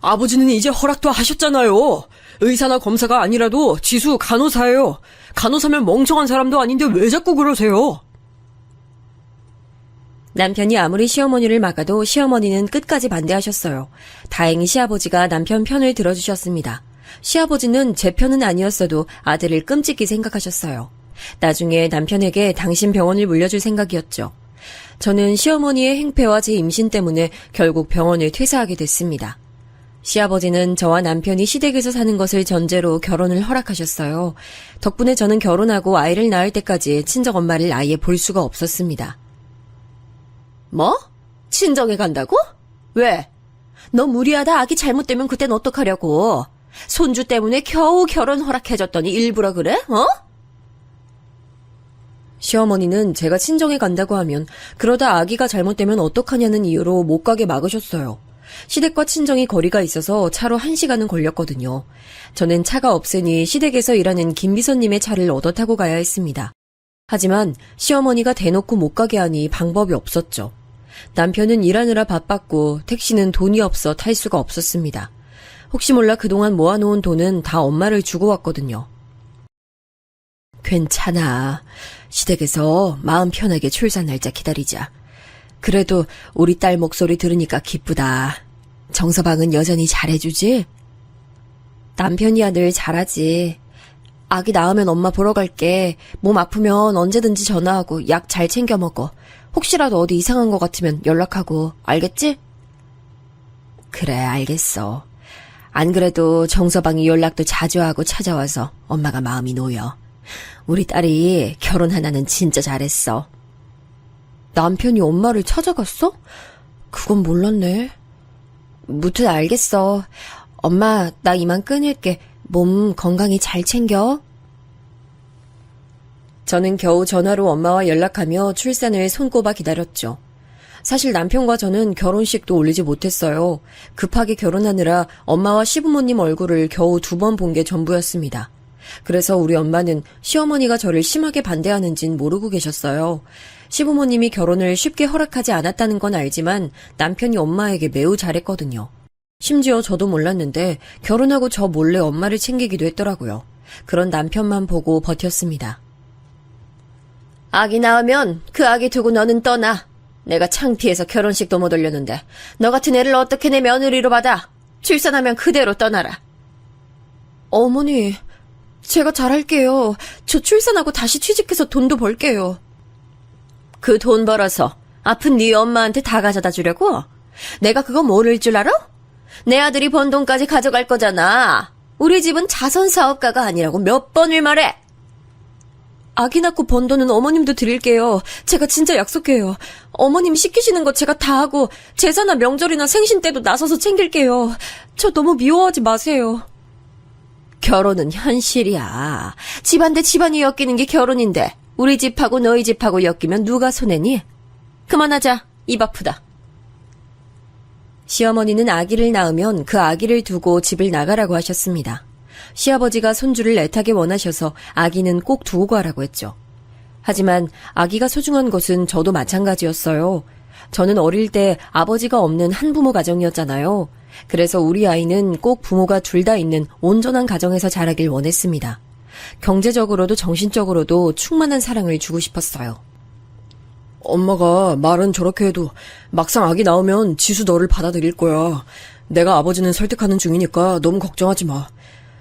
아버지는 이제 허락도 하셨잖아요. 의사나 검사가 아니라도 지수 간호사예요. 간호사면 멍청한 사람도 아닌데 왜 자꾸 그러세요? 남편이 아무리 시어머니를 막아도 시어머니는 끝까지 반대하셨어요. 다행히 시아버지가 남편 편을 들어주셨습니다. 시아버지는 제 편은 아니었어도 아들을 끔찍히 생각하셨어요. 나중에 남편에게 당신 병원을 물려줄 생각이었죠. 저는 시어머니의 행패와 제 임신 때문에 결국 병원을 퇴사하게 됐습니다. 시아버지는 저와 남편이 시댁에서 사는 것을 전제로 결혼을 허락하셨어요. 덕분에 저는 결혼하고 아이를 낳을 때까지 친정엄마를 아예 볼 수가 없었습니다. 뭐? 친정에 간다고? 왜? 너 무리하다 아기 잘못되면 그땐 어떡하려고? 손주 때문에 겨우 결혼 허락해줬더니 일부러 그래? 어? 시어머니는 제가 친정에 간다고 하면 그러다 아기가 잘못되면 어떡하냐는 이유로 못 가게 막으셨어요. 시댁과 친정이 거리가 있어서 차로 1시간은 걸렸거든요. 저는 차가 없으니 시댁에서 일하는 김 비서님의 차를 얻어 타고 가야 했습니다. 하지만 시어머니가 대놓고 못 가게 하니 방법이 없었죠. 남편은 일하느라 바빴고 택시는 돈이 없어 탈 수가 없었습니다. 혹시 몰라 그동안 모아놓은 돈은 다 엄마를 주고 왔거든요. 괜찮아. 시댁에서 마음 편하게 출산 날짜 기다리자. 그래도 우리 딸 목소리 들으니까 기쁘다. 정서방은 여전히 잘해주지? 남편이야 늘 잘하지. 아기 낳으면 엄마 보러 갈게. 몸 아프면 언제든지 전화하고 약 잘 챙겨 먹어. 혹시라도 어디 이상한 것 같으면 연락하고. 알겠지? 그래, 알겠어. 안 그래도 정서방이 연락도 자주 하고 찾아와서 엄마가 마음이 놓여. 우리 딸이 결혼 하나는 진짜 잘했어. 남편이 엄마를 찾아갔어? 그건 몰랐네. 무튼 알겠어. 엄마, 나 이만 끊을게. 몸 건강히 잘 챙겨. 저는 겨우 전화로 엄마와 연락하며 출산을 손꼽아 기다렸죠. 사실 남편과 저는 결혼식도 올리지 못했어요. 급하게 결혼하느라 엄마와 시부모님 얼굴을 겨우 2번 본 게 전부였습니다. 그래서 우리 엄마는 시어머니가 저를 심하게 반대하는진 모르고 계셨어요. 시부모님이 결혼을 쉽게 허락하지 않았다는 건 알지만 남편이 엄마에게 매우 잘했거든요. 심지어 저도 몰랐는데 결혼하고 저 몰래 엄마를 챙기기도 했더라고요. 그런 남편만 보고 버텼습니다. 아기 낳으면 그 아기 두고 너는 떠나. 내가 창피해서 결혼식도 못 올렸는데 너 같은 애를 어떻게 내 며느리로 받아? 출산하면 그대로 떠나라. 어머니, 제가 잘할게요. 저 출산하고 다시 취직해서 돈도 벌게요. 그 돈 벌어서 아픈 네 엄마한테 다 가져다 주려고? 내가 그거 모를 줄 알아? 내 아들이 번 돈까지 가져갈 거잖아. 우리 집은 자선사업가가 아니라고 몇 번을 말해. 아기 낳고 번 돈은 어머님도 드릴게요. 제가 진짜 약속해요. 어머님 시키시는 거 제가 다 하고 제사나 명절이나 생신 때도 나서서 챙길게요. 저 너무 미워하지 마세요. 결혼은 현실이야. 집안 대 집안이 엮이는 게 결혼인데 우리 집하고 너희 집하고 엮이면 누가 손해니? 그만하자. 입 아프다. 시어머니는 아기를 낳으면 그 아기를 두고 집을 나가라고 하셨습니다. 시아버지가 손주를 애타게 원하셔서 아기는 꼭 두고 가라고 했죠. 하지만 아기가 소중한 것은 저도 마찬가지였어요. 저는 어릴 때 아버지가 없는 한부모 가정이었잖아요. 그래서 우리 아이는 꼭 부모가 둘 다 있는 온전한 가정에서 자라길 원했습니다. 경제적으로도 정신적으로도 충만한 사랑을 주고 싶었어요. 엄마가 말은 저렇게 해도 막상 아기 나오면 지수 너를 받아들일 거야. 내가 아버지는 설득하는 중이니까 너무 걱정하지 마.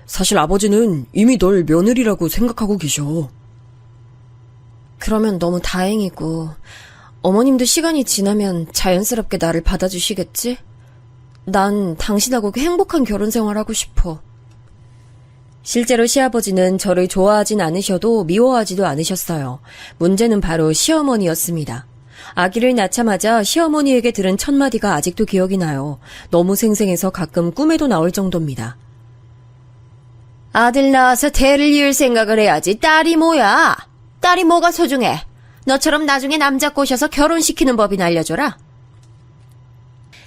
사실 아버지는 이미 널 며느리라고 생각하고 계셔. 그러면 너무 다행이고, 어머님도 시간이 지나면 자연스럽게 나를 받아주시겠지? 난 당신하고 행복한 결혼 생활하고 싶어. 실제로 시아버지는 저를 좋아하진 않으셔도 미워하지도 않으셨어요. 문제는 바로 시어머니였습니다. 아기를 낳자마자 시어머니에게 들은 첫 마디가 아직도 기억이 나요. 너무 생생해서 가끔 꿈에도 나올 정도입니다. 아들 낳아서 대를 이을 생각을 해야지. 딸이 뭐야? 딸이 뭐가 소중해? 너처럼 나중에 남자 꼬셔서 결혼시키는 법이나 알려줘라.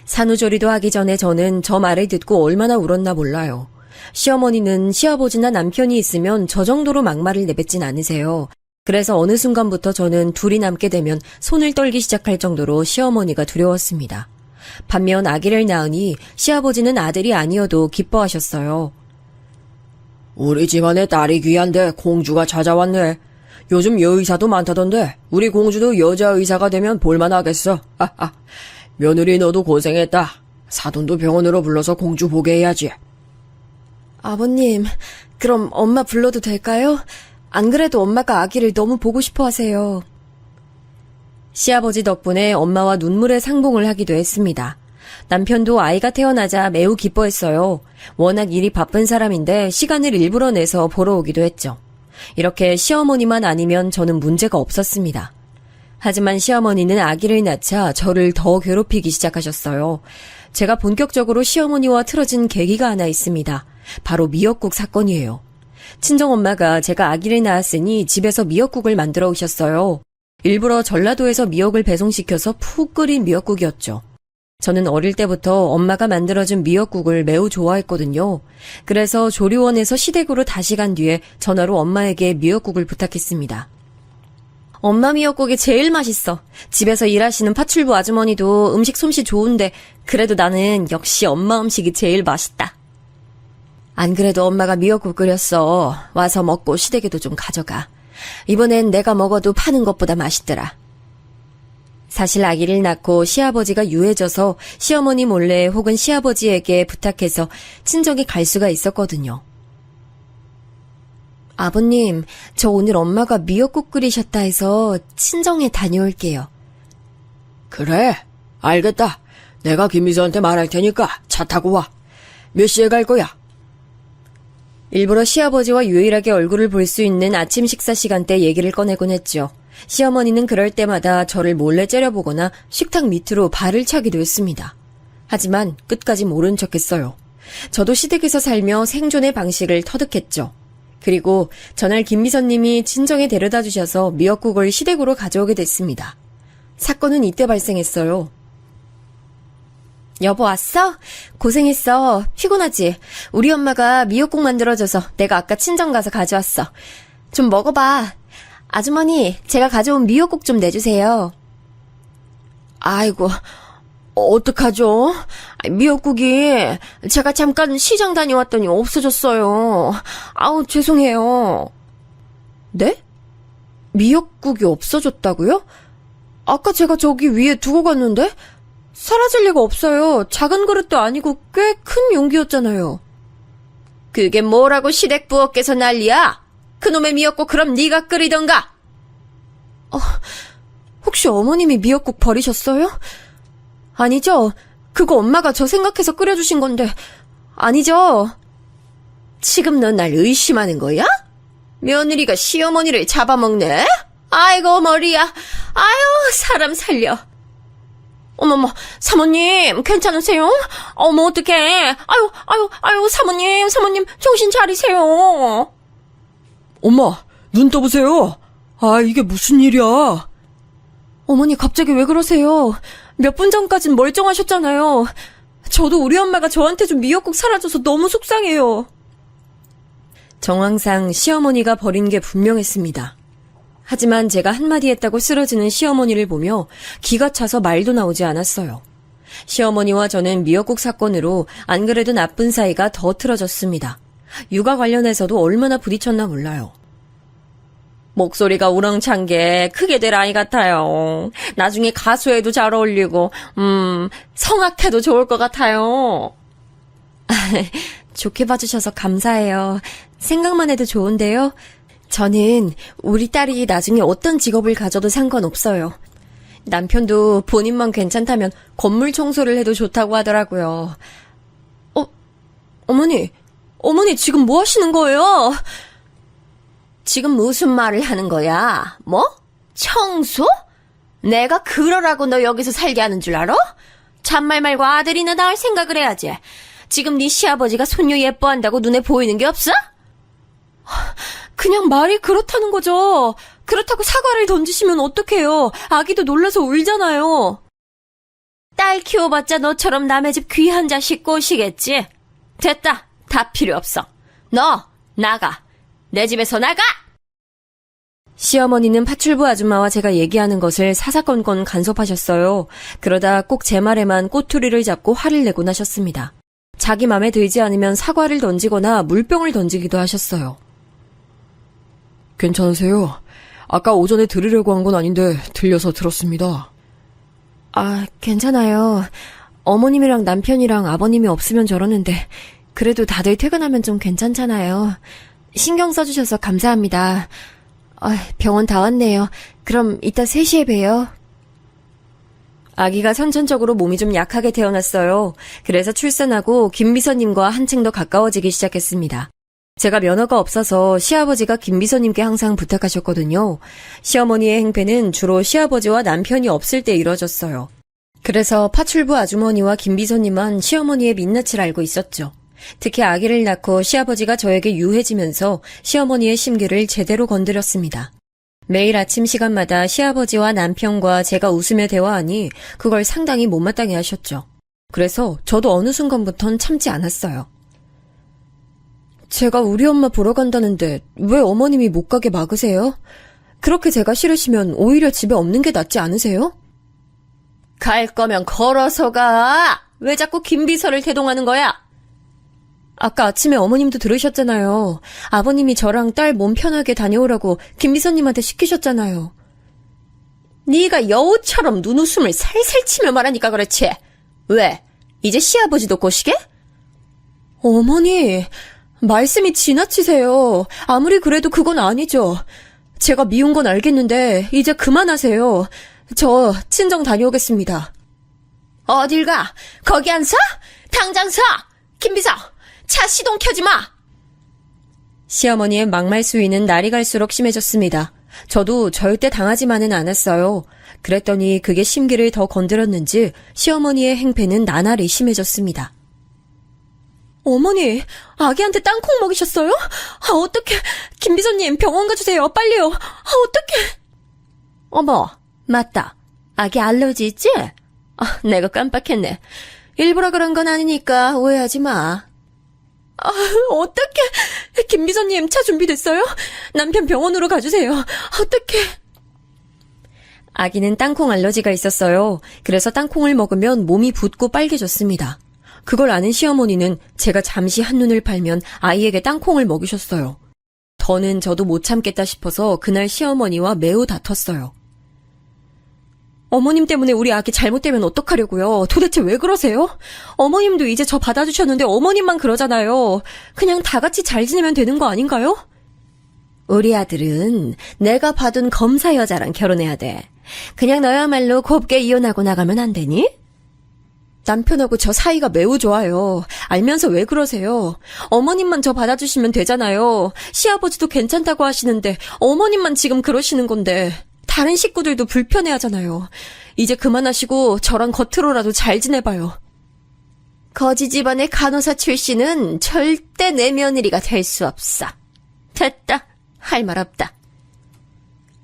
산후조리도 하기 전에 저는 저 말을 듣고 얼마나 울었나 몰라요. 시어머니는 시아버지나 남편이 있으면 저 정도로 막말을 내뱉진 않으세요. 그래서 어느 순간부터 저는 둘이 남게 되면 손을 떨기 시작할 정도로 시어머니가 두려웠습니다. 반면 아기를 낳으니 시아버지는 아들이 아니어도 기뻐하셨어요. 우리 집안에 딸이 귀한데 공주가 찾아왔네. 요즘 여의사도 많다던데 우리 공주도 여자 의사가 되면 볼만하겠어. 하하. 며느리 너도 고생했다. 사돈도 병원으로 불러서 공주 보게 해야지. 아버님, 그럼 엄마 불러도 될까요? 안 그래도 엄마가 아기를 너무 보고 싶어 하세요. 시아버지 덕분에 엄마와 눈물의 상봉을 하기도 했습니다. 남편도 아이가 태어나자 매우 기뻐했어요. 워낙 일이 바쁜 사람인데 시간을 일부러 내서 보러 오기도 했죠. 이렇게 시어머니만 아니면 저는 문제가 없었습니다. 하지만 시어머니는 아기를 낳자 저를 더 괴롭히기 시작하셨어요. 제가 본격적으로 시어머니와 틀어진 계기가 하나 있습니다. 바로 미역국 사건이에요. 친정엄마가 제가 아기를 낳았으니 집에서 미역국을 만들어 오셨어요. 일부러 전라도에서 미역을 배송시켜서 푹 끓인 미역국이었죠. 저는 어릴 때부터 엄마가 만들어준 미역국을 매우 좋아했거든요. 그래서 조리원에서 시댁으로 다시 간 뒤에 전화로 엄마에게 미역국을 부탁했습니다. 엄마 미역국이 제일 맛있어. 집에서 일하시는 파출부 아주머니도 음식 솜씨 좋은데 그래도 나는 역시 엄마 음식이 제일 맛있다. 안 그래도 엄마가 미역국 끓였어. 와서 먹고 시댁에도 좀 가져가. 이번엔 내가 먹어도 파는 것보다 맛있더라. 사실 아기를 낳고 시아버지가 유해져서 시어머니 몰래 혹은 시아버지에게 부탁해서 친정에 갈 수가 있었거든요. 아버님, 저 오늘 엄마가 미역국 끓이셨다 해서 친정에 다녀올게요. 그래, 알겠다. 내가 김미수한테 말할 테니까 차 타고 와. 몇 시에 갈 거야? 일부러 시아버지와 유일하게 얼굴을 볼 수 있는 아침 식사 시간대 얘기를 꺼내곤 했죠. 시어머니는 그럴 때마다 저를 몰래 째려보거나 식탁 밑으로 발을 차기도 했습니다. 하지만 끝까지 모른 척했어요. 저도 시댁에서 살며 생존의 방식을 터득했죠. 그리고 전날 김미선님이 친정에 데려다 주셔서 미역국을 시댁으로 가져오게 됐습니다. 사건은 이때 발생했어요. 여보 왔어? 고생했어. 피곤하지? 우리 엄마가 미역국 만들어줘서 내가 아까 친정 가서 가져왔어. 좀 먹어봐. 아주머니, 제가 가져온 미역국 좀 내주세요. 아이고, 어떡하죠? 미역국이 제가 잠깐 시장 다녀왔더니 없어졌어요. 아우, 죄송해요. 네? 미역국이 없어졌다고요? 아까 제가 저기 위에 두고 갔는데? 사라질 리가 없어요. 작은 그릇도 아니고 꽤 큰 용기였잖아요. 그게 뭐라고 시댁 부엌에서 난리야? 그놈의 미역국 그럼 네가 끓이던가. 혹시 어머님이 미역국 버리셨어요? 아니죠. 그거 엄마가 저 생각해서 끓여주신 건데. 아니죠. 지금 넌 날 의심하는 거야? 며느리가 시어머니를 잡아먹네? 아이고 머리야. 아유 사람 살려. 어머머, 사모님, 괜찮으세요? 어머, 어떡해. 아유, 사모님, 정신 차리세요. 엄마, 눈 떠보세요. 아, 이게 무슨 일이야? 어머니, 갑자기 왜 그러세요? 몇 분 전까진 멀쩡하셨잖아요. 저도 우리 엄마가 저한테 준 미역국 사라져서 너무 속상해요. 정황상 시어머니가 버린 게 분명했습니다. 하지만 제가 한마디 했다고 쓰러지는 시어머니를 보며 기가 차서 말도 나오지 않았어요. 시어머니와 저는 미역국 사건으로 안 그래도 나쁜 사이가 더 틀어졌습니다. 육아 관련해서도 얼마나 부딪혔나 몰라요. 목소리가 우렁찬 게 크게 될 아이 같아요. 나중에 가수에도 잘 어울리고, 성악해도 좋을 것 같아요. 좋게 봐주셔서 감사해요. 생각만 해도 좋은데요. 저는 우리 딸이 나중에 어떤 직업을 가져도 상관없어요. 남편도 본인만 괜찮다면 건물 청소를 해도 좋다고 하더라고요. 어머니 지금 뭐 하시는 거예요? 지금 무슨 말을 하는 거야? 뭐? 청소? 내가 그러라고 너 여기서 살게 하는 줄 알아? 잔말 말고 아들이나 낳을 생각을 해야지. 지금 네 시아버지가 손녀 예뻐한다고 눈에 보이는 게 없어? 그냥 말이 그렇다는 거죠. 그렇다고 사과를 던지시면 어떡해요. 아기도 놀라서 울잖아요. 딸 키워봤자 너처럼 남의 집 귀한 자식 꼬시겠지? 됐다. 다 필요 없어. 너 나가. 내 집에서 나가! 시어머니는 파출부 아줌마와 제가 얘기하는 것을 사사건건 간섭하셨어요. 그러다 꼭 제 말에만 꼬투리를 잡고 화를 내곤 하셨습니다. 자기 맘에 들지 않으면 사과를 던지거나 물병을 던지기도 하셨어요. 괜찮으세요? 아까 오전에 들으려고 한 건 아닌데 들려서 들었습니다. 괜찮아요. 어머님이랑 남편이랑 아버님이 없으면 저러는데 그래도 다들 퇴근하면 좀 괜찮잖아요. 신경 써주셔서 감사합니다. 병원 다 왔네요. 그럼 이따 3시에 봬요. 아기가 선천적으로 몸이 좀 약하게 태어났어요. 그래서 출산하고 김비서님과 한층 더 가까워지기 시작했습니다. 제가 면허가 없어서 시아버지가 김비서님께 항상 부탁하셨거든요. 시어머니의 행패는 주로 시아버지와 남편이 없을 때 이뤄졌어요. 그래서 파출부 아주머니와 김비서님만 시어머니의 민낯을 알고 있었죠. 특히 아기를 낳고 시아버지가 저에게 유해지면서 시어머니의 심기를 제대로 건드렸습니다. 매일 아침 시간마다 시아버지와 남편과 제가 웃으며 대화하니 그걸 상당히 못마땅해 하셨죠. 그래서 저도 어느 순간부턴 참지 않았어요. 제가 우리 엄마 보러 간다는데 왜 어머님이 못 가게 막으세요? 그렇게 제가 싫으시면 오히려 집에 없는 게 낫지 않으세요? 갈 거면 걸어서 가. 왜 자꾸 김비서를 태동하는 거야? 아까 아침에 어머님도 들으셨잖아요. 아버님이 저랑 딸 몸 편하게 다녀오라고 김비서님한테 시키셨잖아요. 네가 여우처럼 눈웃음을 살살 치며 말하니까 그렇지. 왜? 이제 시아버지도 꼬시게? 어머니, 말씀이 지나치세요. 아무리 그래도 그건 아니죠. 제가 미운 건 알겠는데 이제 그만하세요. 저 친정 다녀오겠습니다. 어딜 가? 거기 안 서? 당장 서! 김비서! 차 시동 켜지 마! 시어머니의 막말 수위는 날이 갈수록 심해졌습니다. 저도 절대 당하지만은 않았어요. 그랬더니 그게 심기를 더 건드렸는지 시어머니의 행패는 나날이 심해졌습니다. 어머니, 아기한테 땅콩 먹이셨어요? 어떡해. 김비서님, 병원 가주세요. 빨리요. 어떡해. 어머, 맞다. 아기 알러지 있지? 내가 깜빡했네. 일부러 그런 건 아니니까 오해하지 마. 어떡해. 김비서님, 차 준비됐어요? 남편 병원으로 가주세요. 어떡해. 아기는 땅콩 알러지가 있었어요. 그래서 땅콩을 먹으면 몸이 붓고 빨개졌습니다. 그걸 아는 시어머니는 제가 잠시 한눈을 팔면 아이에게 땅콩을 먹이셨어요. 더는 저도 못 참겠다 싶어서 그날 시어머니와 매우 다퉜어요. 어머님 때문에 우리 아기 잘못되면 어떡하려고요? 도대체 왜 그러세요? 어머님도 이제 저 받아주셨는데 어머님만 그러잖아요. 그냥 다 같이 잘 지내면 되는 거 아닌가요? 우리 아들은 내가 봐둔 검사 여자랑 결혼해야 돼. 그냥 너야말로 곱게 이혼하고 나가면 안 되니? 남편하고 저 사이가 매우 좋아요. 알면서 왜 그러세요? 어머님만 저 받아주시면 되잖아요. 시아버지도 괜찮다고 하시는데 어머님만 지금 그러시는 건데 다른 식구들도 불편해하잖아요. 이제 그만하시고 저랑 겉으로라도 잘 지내봐요. 거지 집안의 간호사 출신은 절대 내 며느리가 될 수 없어. 됐다. 할 말 없다.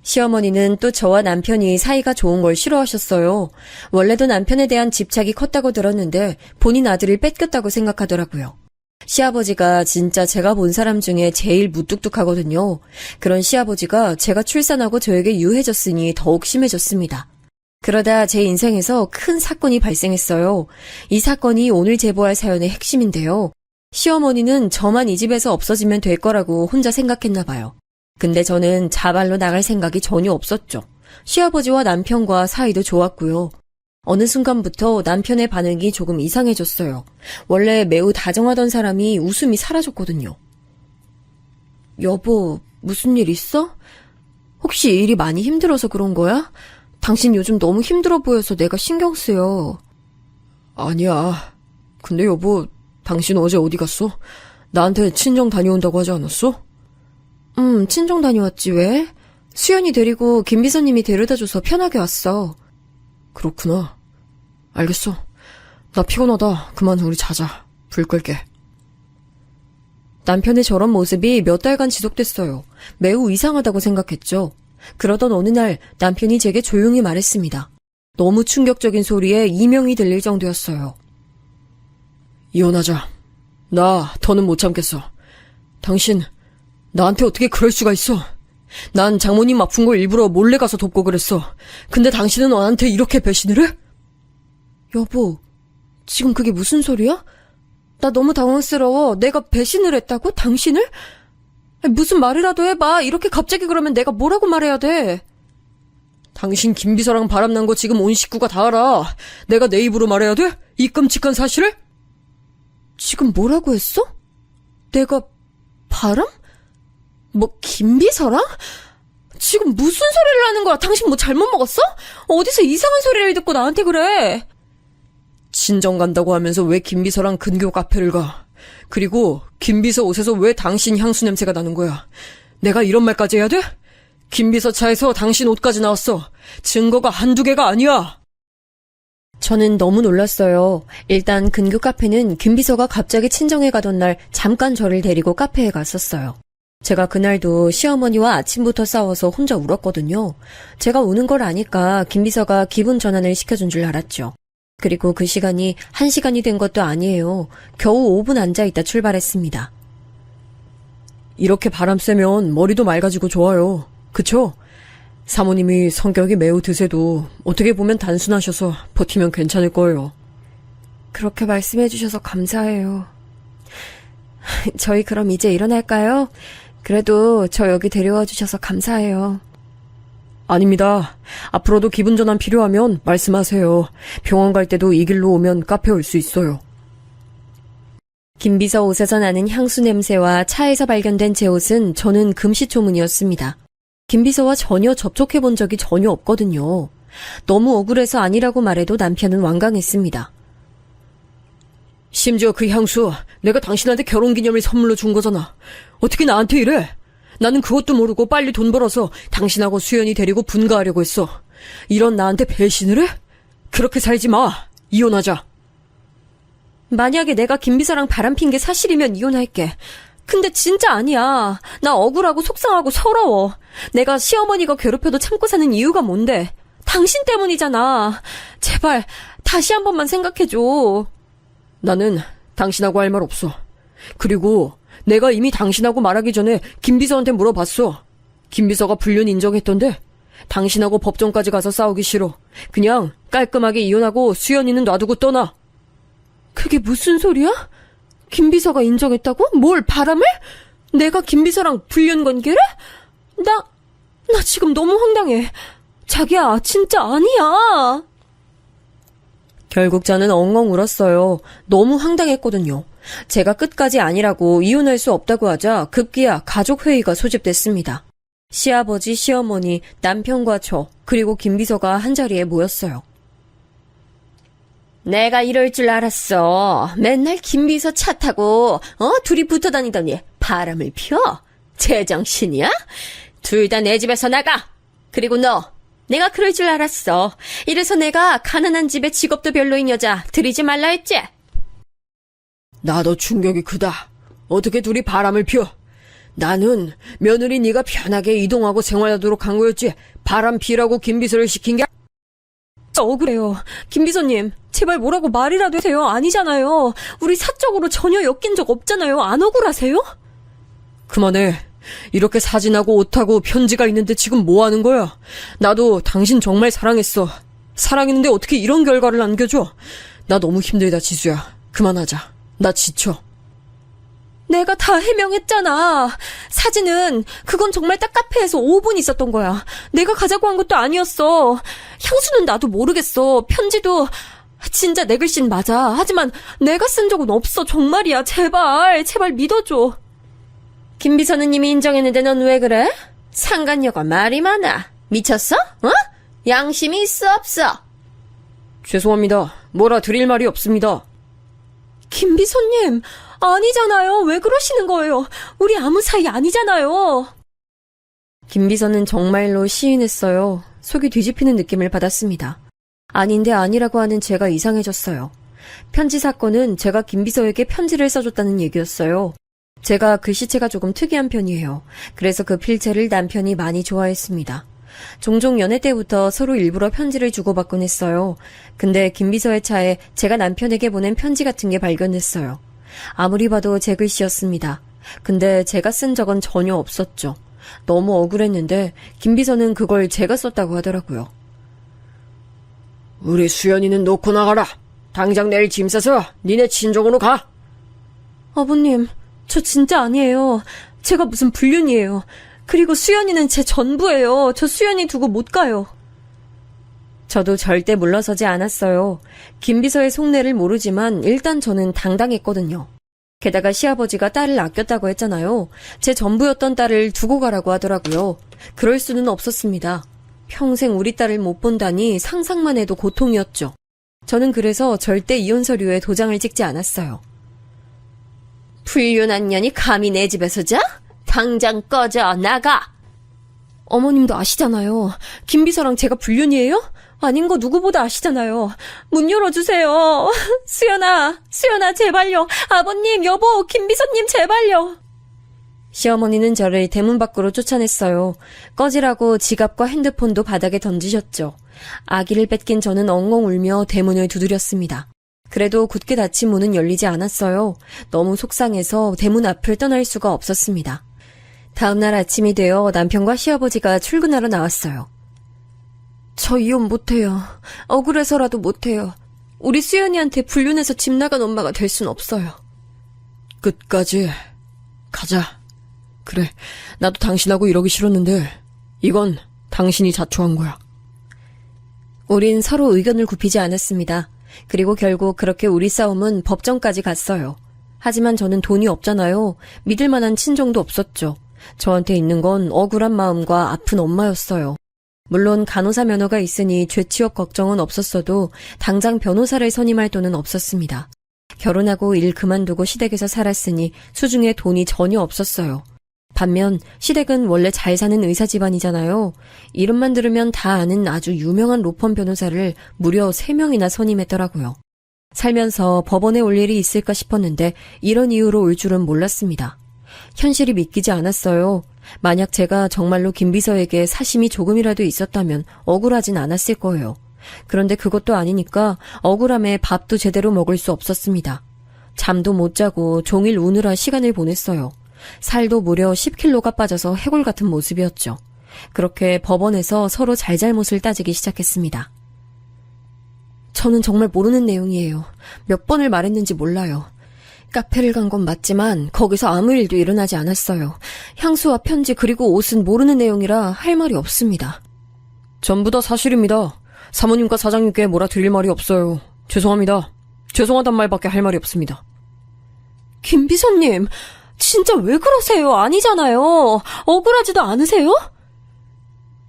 시어머니는 또 저와 남편이 사이가 좋은 걸 싫어하셨어요. 원래도 남편에 대한 집착이 컸다고 들었는데 본인 아들을 뺏겼다고 생각하더라고요. 시아버지가 진짜 제가 본 사람 중에 제일 무뚝뚝하거든요. 그런 시아버지가 제가 출산하고 저에게 유해졌으니 더욱 심해졌습니다. 그러다 제 인생에서 큰 사건이 발생했어요. 이 사건이 오늘 제보할 사연의 핵심인데요. 시어머니는 저만 이 집에서 없어지면 될 거라고 혼자 생각했나 봐요. 근데 저는 자발로 나갈 생각이 전혀 없었죠. 시아버지와 남편과 사이도 좋았고요. 어느 순간부터 남편의 반응이 조금 이상해졌어요. 원래 매우 다정하던 사람이 웃음이 사라졌거든요. 여보, 무슨 일 있어? 혹시 일이 많이 힘들어서 그런 거야? 당신 요즘 너무 힘들어 보여서 내가 신경 쓰여. 아니야. 근데 여보, 당신 어제 어디 갔어? 나한테 친정 다녀온다고 하지 않았어? 친정 다녀왔지 왜? 수연이 데리고 김 비서님이 데려다줘서 편하게 왔어. 그렇구나. 알겠어. 나 피곤하다. 그만 우리 자자. 불 끌게. 남편의 저런 모습이 몇 달간 지속됐어요. 매우 이상하다고 생각했죠. 그러던 어느 날 남편이 제게 조용히 말했습니다. 너무 충격적인 소리에 이명이 들릴 정도였어요. 이혼하자. 나 더는 못 참겠어. 당신 나한테 어떻게 그럴 수가 있어? 난 장모님 아픈 걸 일부러 몰래 가서 돕고 그랬어. 근데 당신은 나한테 이렇게 배신을 해? 여보, 지금 그게 무슨 소리야? 나 너무 당황스러워. 내가 배신을 했다고? 당신을? 무슨 말이라도 해봐. 이렇게 갑자기 그러면 내가 뭐라고 말해야 돼? 당신 김비서랑 바람난 거 지금 온 식구가 다 알아. 내가 내 입으로 말해야 돼? 이 끔찍한 사실을? 지금 뭐라고 했어? 내가 바람? 뭐 김비서랑? 지금 무슨 소리를 하는 거야? 당신 뭐 잘못 먹었어? 어디서 이상한 소리를 듣고 나한테 그래? 친정 간다고 하면서 왜 김비서랑 근교 카페를 가? 그리고 김비서 옷에서 왜 당신 향수 냄새가 나는 거야? 내가 이런 말까지 해야 돼? 김비서 차에서 당신 옷까지 나왔어. 증거가 한두 개가 아니야. 저는 너무 놀랐어요. 일단 근교 카페는 김 비서가 갑자기 친정에 가던 날 잠깐 저를 데리고 카페에 갔었어요. 제가 그날도 시어머니와 아침부터 싸워서 혼자 울었거든요. 제가 우는 걸 아니까 김 비서가 기분 전환을 시켜준 줄 알았죠. 그리고 그 시간이 1시간이 된 것도 아니에요. 겨우 5분 앉아있다 출발했습니다. 이렇게 바람 쐬면 머리도 맑아지고 좋아요. 그쵸? 사모님이 성격이 매우 드세도 어떻게 보면 단순하셔서 버티면 괜찮을 거예요. 그렇게 말씀해 주셔서 감사해요. 저희 그럼 이제 일어날까요? 그래도 저 여기 데려와 주셔서 감사해요. 아닙니다. 앞으로도 기분 전환 필요하면 말씀하세요. 병원 갈 때도 이 길로 오면 카페 올 수 있어요. 김비서 옷에서 나는 향수 냄새와 차에서 발견된 제 옷은 저는 금시초문이었습니다. 김비서와 전혀 접촉해 본 적이 전혀 없거든요. 너무 억울해서 아니라고 말해도 남편은 완강했습니다. 심지어 그 향수 내가 당신한테 결혼기념일 선물로 준 거잖아. 어떻게 나한테 이래? 나는 그것도 모르고 빨리 돈 벌어서 당신하고 수연이 데리고 분가하려고 했어. 이런 나한테 배신을 해? 그렇게 살지 마. 이혼하자. 만약에 내가 김비서랑 바람핀 게 사실이면 이혼할게. 근데 진짜 아니야. 나 억울하고 속상하고 서러워. 내가 시어머니가 괴롭혀도 참고 사는 이유가 뭔데? 당신 때문이잖아. 제발 다시 한 번만 생각해줘. 나는 당신하고 할 말 없어. 그리고 내가 이미 당신하고 말하기 전에 김비서한테 물어봤어. 김비서가 불륜 인정했던데 당신하고 법정까지 가서 싸우기 싫어. 그냥 깔끔하게 이혼하고 수연이는 놔두고 떠나. 그게 무슨 소리야? 김비서가 인정했다고? 뭘 바람을? 내가 김비서랑 불륜 관계를? 나 지금 너무 황당해. 자기야, 진짜 아니야. 결국 저는 엉엉 울었어요. 너무 황당했거든요. 제가 끝까지 아니라고 이혼할 수 없다고 하자 급기야 가족회의가 소집됐습니다. 시아버지, 시어머니, 남편과 저, 그리고 김비서가 한자리에 모였어요. 내가 이럴 줄 알았어. 맨날 김비서 차 타고 둘이 붙어 다니더니 바람을 펴? 제정신이야? 둘 다 내 집에서 나가. 그리고 너, 내가 그럴 줄 알았어. 이래서 내가 가난한 집에 직업도 별로인 여자 들이지 말라 했지? 나도 충격이 크다. 어떻게 둘이 바람을 펴? 나는 며느리 네가 편하게 이동하고 생활하도록 한 거였지. 바람 피라고 김비서를 시킨 게 억울해요. 김비서님, 제발 뭐라고 말이라도 해세요. 아니잖아요. 우리 사적으로 전혀 엮인 적 없잖아요. 안 억울하세요? 그만해. 이렇게 사진하고 옷하고 편지가 있는데 지금 뭐 하는 거야? 나도 당신 정말 사랑했어. 사랑했는데 어떻게 이런 결과를 남겨줘? 나 너무 힘들다, 지수야. 그만하자. 나 지쳐. 내가 다 해명했잖아. 사진은 그건 정말 딱 카페에서 5분 있었던 거야. 내가 가자고 한 것도 아니었어. 향수는 나도 모르겠어. 편지도 진짜 내 글씨는 맞아. 하지만 내가 쓴 적은 없어. 정말이야. 제발 믿어줘. 김비서느님이 인정했는데 넌 왜 그래? 상간녀가 말이 많아. 미쳤어? 어? 양심이 있어 없어? 죄송합니다. 뭐라 드릴 말이 없습니다. 김비서님, 아니잖아요. 왜 그러시는 거예요? 우리 아무 사이 아니잖아요. 김비서는 정말로 시인했어요. 속이 뒤집히는 느낌을 받았습니다. 아닌데 아니라고 하는 제가 이상해졌어요. 편지 사건은 제가 김비서에게 편지를 써줬다는 얘기였어요. 제가 글씨체가 조금 특이한 편이에요. 그래서 그 필체를 남편이 많이 좋아했습니다. 종종 연애 때부터 서로 일부러 편지를 주고받곤 했어요. 근데 김비서의 차에 제가 남편에게 보낸 편지 같은 게 발견됐어요. 아무리 봐도 제 글씨였습니다. 근데 제가 쓴 적은 전혀 없었죠. 너무 억울했는데 김비서는 그걸 제가 썼다고 하더라고요. 우리 수연이는 놓고 나가라. 당장 내일 짐 싸서 니네 친정으로 가. 아버님, 저 진짜 아니에요. 제가 무슨 불륜이에요. 그리고 수연이는 제 전부예요. 저 수연이 두고 못 가요. 저도 절대 물러서지 않았어요. 김비서의 속내를 모르지만 일단 저는 당당했거든요. 게다가 시아버지가 딸을 아꼈다고 했잖아요. 제 전부였던 딸을 두고 가라고 하더라고요. 그럴 수는 없었습니다. 평생 우리 딸을 못 본다니 상상만 해도 고통이었죠. 저는 그래서 절대 이혼 서류에 도장을 찍지 않았어요. 불륜한 년이 감히 내 집에서 자? 당장 꺼져 나가. 어머님도 아시잖아요. 김비서랑 제가 불륜이에요? 아닌 거 누구보다 아시잖아요. 문 열어주세요. 수연아 제발요. 아버님, 여보, 김비서님 제발요. 시어머니는 저를 대문 밖으로 쫓아냈어요. 꺼지라고 지갑과 핸드폰도 바닥에 던지셨죠. 아기를 뺏긴 저는 엉엉 울며 대문을 두드렸습니다. 그래도 굳게 닫힌 문은 열리지 않았어요. 너무 속상해서 대문 앞을 떠날 수가 없었습니다. 다음날 아침이 되어 남편과 시아버지가 출근하러 나왔어요. 저 이혼 못해요. 억울해서라도 못해요. 우리 수연이한테 불륜해서 집 나간 엄마가 될 순 없어요. 끝까지 가자. 그래, 나도 당신하고 이러기 싫었는데 이건 당신이 자초한 거야. 우린 서로 의견을 굽히지 않았습니다. 그리고 결국 그렇게 우리 싸움은 법정까지 갔어요. 하지만 저는 돈이 없잖아요. 믿을 만한 친정도 없었죠. 저한테 있는 건 억울한 마음과 아픈 엄마였어요. 물론 간호사 면허가 있으니 죄 취업 걱정은 없었어도 당장 변호사를 선임할 돈은 없었습니다. 결혼하고 일 그만두고 시댁에서 살았으니 수중에 돈이 전혀 없었어요. 반면 시댁은 원래 잘 사는 의사 집안이잖아요. 이름만 들으면 다 아는 아주 유명한 로펌 변호사를 무려 3명이나 선임했더라고요. 살면서 법원에 올 일이 있을까 싶었는데 이런 이유로 올 줄은 몰랐습니다. 현실이 믿기지 않았어요. 만약 제가 정말로 김비서에게 사심이 조금이라도 있었다면 억울하진 않았을 거예요. 그런데 그것도 아니니까 억울함에 밥도 제대로 먹을 수 없었습니다. 잠도 못 자고 종일 우느라 시간을 보냈어요. 살도 무려 10kg가 빠져서 해골 같은 모습이었죠. 그렇게 법원에서 서로 잘잘못을 따지기 시작했습니다. 저는 정말 모르는 내용이에요. 몇 번을 말했는지 몰라요. 카페를 간 건 맞지만 거기서 아무 일도 일어나지 않았어요. 향수와 편지 그리고 옷은 모르는 내용이라 할 말이 없습니다. 전부 다 사실입니다. 사모님과 사장님께 뭐라 드릴 말이 없어요. 죄송합니다. 죄송하단 말밖에 할 말이 없습니다. 김비서님, 진짜 왜 그러세요? 아니잖아요. 억울하지도 않으세요?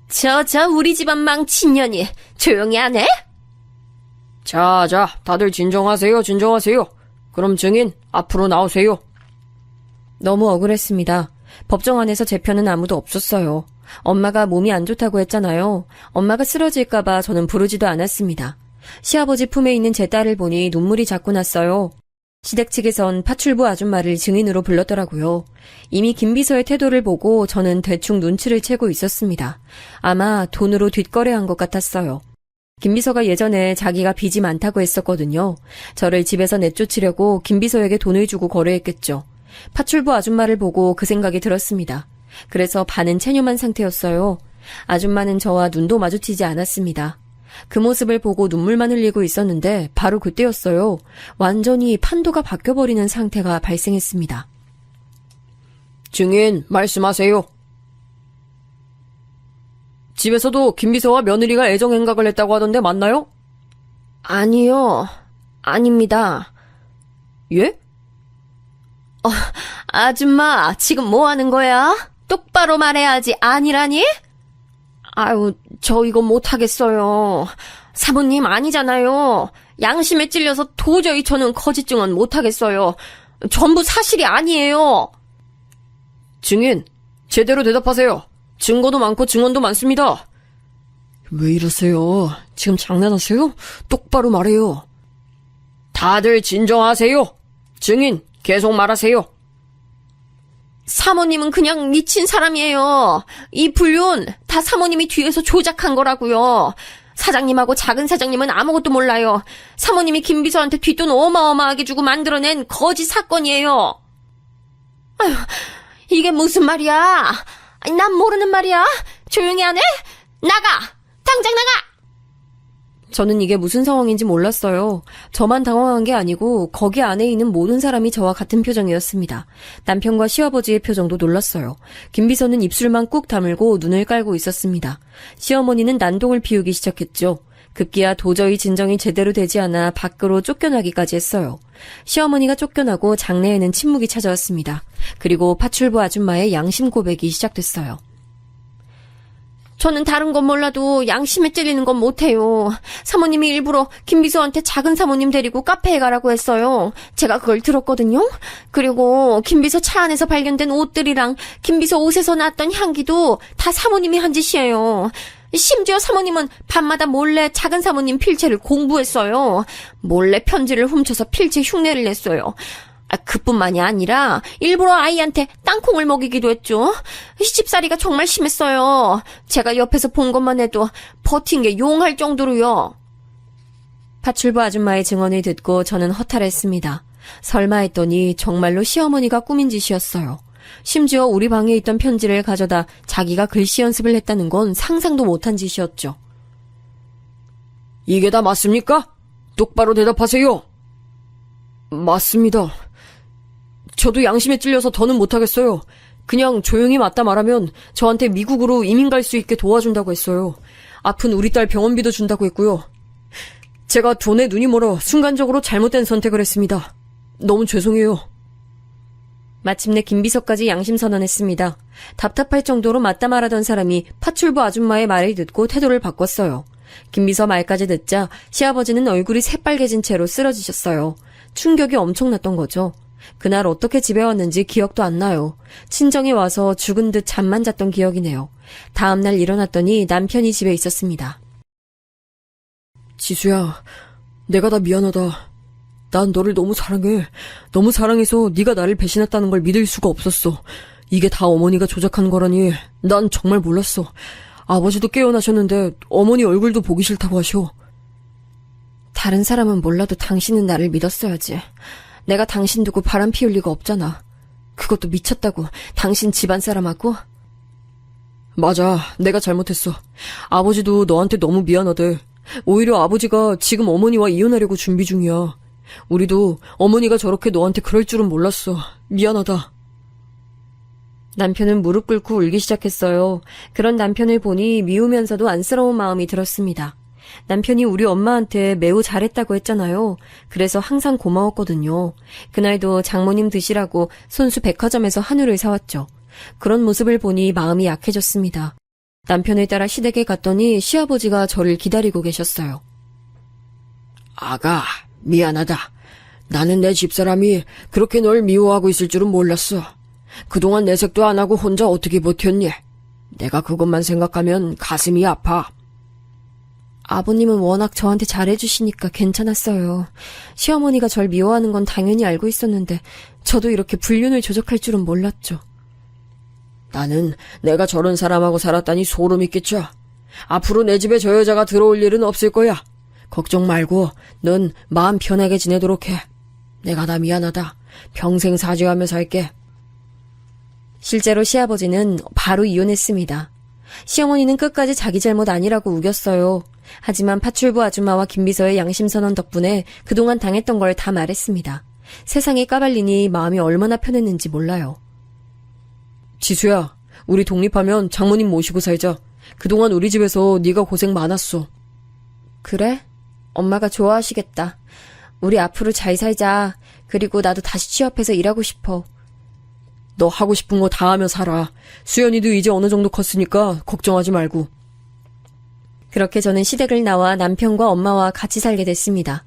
저 우리 집안 망친년이 조용히 안 해? 자, 다들 진정하세요. 그럼 증인 앞으로 나오세요. 너무 억울했습니다. 법정 안에서 제 편은 아무도 없었어요. 엄마가 몸이 안 좋다고 했잖아요. 엄마가 쓰러질까봐 저는 부르지도 않았습니다. 시아버지 품에 있는 제 딸을 보니 눈물이 자꾸 났어요. 시댁 측에선 파출부 아줌마를 증인으로 불렀더라고요. 이미 김비서의 태도를 보고 저는 대충 눈치를 채고 있었습니다. 아마 돈으로 뒷거래한 것 같았어요. 김비서가 예전에 자기가 빚이 많다고 했었거든요. 저를 집에서 내쫓으려고 김비서에게 돈을 주고 거래했겠죠. 파출부 아줌마를 보고 그 생각이 들었습니다. 그래서 반은 체념한 상태였어요. 아줌마는 저와 눈도 마주치지 않았습니다. 그 모습을 보고 눈물만 흘리고 있었는데 바로 그때였어요. 완전히 판도가 바뀌어버리는 상태가 발생했습니다. 증인, 말씀하세요. 집에서도 김비서와 며느리가 애정행각을 했다고 하던데 맞나요? 아니요. 아닙니다. 예? 아줌마, 지금 뭐 하는 거야? 똑바로 말해야지. 아니라니? 아유, 저 이거 못하겠어요. 사모님 아니잖아요. 양심에 찔려서 도저히 저는 거짓 증언 못하겠어요. 전부 사실이 아니에요. 증인, 제대로 대답하세요. 증거도 많고 증언도 많습니다. 왜 이러세요? 지금 장난하세요? 똑바로 말해요. 다들 진정하세요. 증인, 계속 말하세요. 사모님은 그냥 미친 사람이에요. 이 불륜 다 사모님이 뒤에서 조작한 거라고요. 사장님하고 작은 사장님은 아무것도 몰라요. 사모님이 김비서한테 뒷돈 어마어마하게 주고 만들어낸 거짓 사건이에요. 아휴, 이게 무슨 말이야? 아니, 난 모르는 말이야. 조용히 안 해? 나가! 당장 나가! 저는 이게 무슨 상황인지 몰랐어요. 저만 당황한 게 아니고 거기 안에 있는 모든 사람이 저와 같은 표정이었습니다. 남편과 시아버지의 표정도 놀랐어요. 김비서는 입술만 꾹 다물고 눈을 깔고 있었습니다. 시어머니는 난동을 피우기 시작했죠. 급기야 도저히 진정이 제대로 되지 않아 밖으로 쫓겨나기까지 했어요. 시어머니가 쫓겨나고 장내에는 침묵이 찾아왔습니다. 그리고 파출부 아줌마의 양심 고백이 시작됐어요. 저는 다른 건 몰라도 양심에 찔리는 건 못해요. 사모님이 일부러 김비서한테 작은 사모님 데리고 카페에 가라고 했어요. 제가 그걸 들었거든요. 그리고 김비서 차 안에서 발견된 옷들이랑 김비서 옷에서 났던 향기도 다 사모님이 한 짓이에요. 심지어 사모님은 밤마다 몰래 작은 사모님 필체를 공부했어요. 몰래 편지를 훔쳐서 필체 흉내를 냈어요. 그뿐만이 아니라 일부러 아이한테 땅콩을 먹이기도 했죠. 시집살이가 정말 심했어요. 제가 옆에서 본 것만 해도 버틴 게 용할 정도로요. 파출부 아줌마의 증언을 듣고 저는 허탈했습니다. 설마 했더니 정말로 시어머니가 꾸민 짓이었어요. 심지어 우리 방에 있던 편지를 가져다 자기가 글씨 연습을 했다는 건 상상도 못한 짓이었죠. 이게 다 맞습니까? 똑바로 대답하세요. 맞습니다. 저도 양심에 찔려서 더는 못하겠어요. 그냥 조용히 맞다 말하면 저한테 미국으로 이민 갈 수 있게 도와준다고 했어요. 아픈 우리 딸 병원비도 준다고 했고요. 제가 돈에 눈이 멀어 순간적으로 잘못된 선택을 했습니다. 너무 죄송해요. 마침내 김비서까지 양심 선언했습니다. 답답할 정도로 맞다 말하던 사람이 파출부 아줌마의 말을 듣고 태도를 바꿨어요. 김비서 말까지 듣자 시아버지는 얼굴이 새빨개진 채로 쓰러지셨어요. 충격이 엄청났던 거죠. 그날 어떻게 집에 왔는지 기억도 안 나요. 친정에 와서 죽은 듯 잠만 잤던 기억이네요. 다음날 일어났더니 남편이 집에 있었습니다. 지수야, 내가 다 미안하다. 난 너를 너무 사랑해. 너무 사랑해서 네가 나를 배신했다는 걸 믿을 수가 없었어. 이게 다 어머니가 조작한 거라니 난 정말 몰랐어. 아버지도 깨어나셨는데 어머니 얼굴도 보기 싫다고 하셔. 다른 사람은 몰라도 당신은 나를 믿었어야지. 내가 당신 두고 바람 피울 리가 없잖아. 그것도 미쳤다고 당신 집안 사람하고? 맞아, 내가 잘못했어. 아버지도 너한테 너무 미안하대. 오히려 아버지가 지금 어머니와 이혼하려고 준비 중이야. 우리도 어머니가 저렇게 너한테 그럴 줄은 몰랐어. 미안하다. 남편은 무릎 꿇고 울기 시작했어요. 그런 남편을 보니 미우면서도 안쓰러운 마음이 들었습니다. 남편이 우리 엄마한테 매우 잘했다고 했잖아요. 그래서 항상 고마웠거든요. 그날도 장모님 드시라고 손수 백화점에서 한우를 사왔죠. 그런 모습을 보니 마음이 약해졌습니다. 남편을 따라 시댁에 갔더니 시아버지가 저를 기다리고 계셨어요. 아가, 미안하다. 나는 내 집사람이 그렇게 널 미워하고 있을 줄은 몰랐어. 그동안 내색도 안 하고 혼자 어떻게 버텼니? 내가 그것만 생각하면 가슴이 아파. 아버님은 워낙 저한테 잘해주시니까 괜찮았어요. 시어머니가 절 미워하는 건 당연히 알고 있었는데 저도 이렇게 불륜을 조작할 줄은 몰랐죠. 나는 내가 저런 사람하고 살았다니 소름이 끼쳐. 앞으로 내 집에 저 여자가 들어올 일은 없을 거야. 걱정 말고 넌 마음 편하게 지내도록 해. 내가 다 미안하다. 평생 사죄하며 살게. 실제로 시아버지는 바로 이혼했습니다. 시어머니는 끝까지 자기 잘못 아니라고 우겼어요. 하지만 파출부 아줌마와 김비서의 양심선언 덕분에 그동안 당했던 걸 다 말했습니다. 세상이 까발리니 마음이 얼마나 편했는지 몰라요. 지수야, 우리 독립하면 장모님 모시고 살자. 그동안 우리 집에서 네가 고생 많았어. 그래? 엄마가 좋아하시겠다. 우리 앞으로 잘 살자. 그리고 나도 다시 취업해서 일하고 싶어. 너 하고 싶은 거 다 하며 살아. 수연이도 이제 어느 정도 컸으니까 걱정하지 말고. 그렇게 저는 시댁을 나와 남편과 엄마와 같이 살게 됐습니다.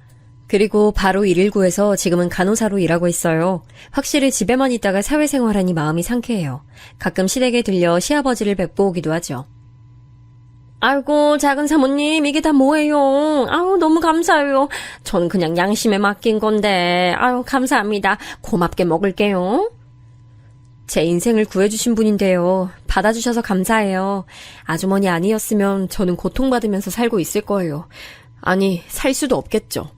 그리고 바로 119에서 지금은 간호사로 일하고 있어요. 확실히 집에만 있다가 사회생활하니 마음이 상쾌해요. 가끔 시댁에 들려 시아버지를 뵙고 오기도 하죠. 아이고, 작은 사모님, 이게 다 뭐예요? 아유, 너무 감사해요. 전 그냥 양심에 맡긴 건데, 아유, 감사합니다. 고맙게 먹을게요. 제 인생을 구해주신 분인데요. 받아주셔서 감사해요. 아주머니 아니었으면 저는 고통받으면서 살고 있을 거예요. 아니, 살 수도 없겠죠.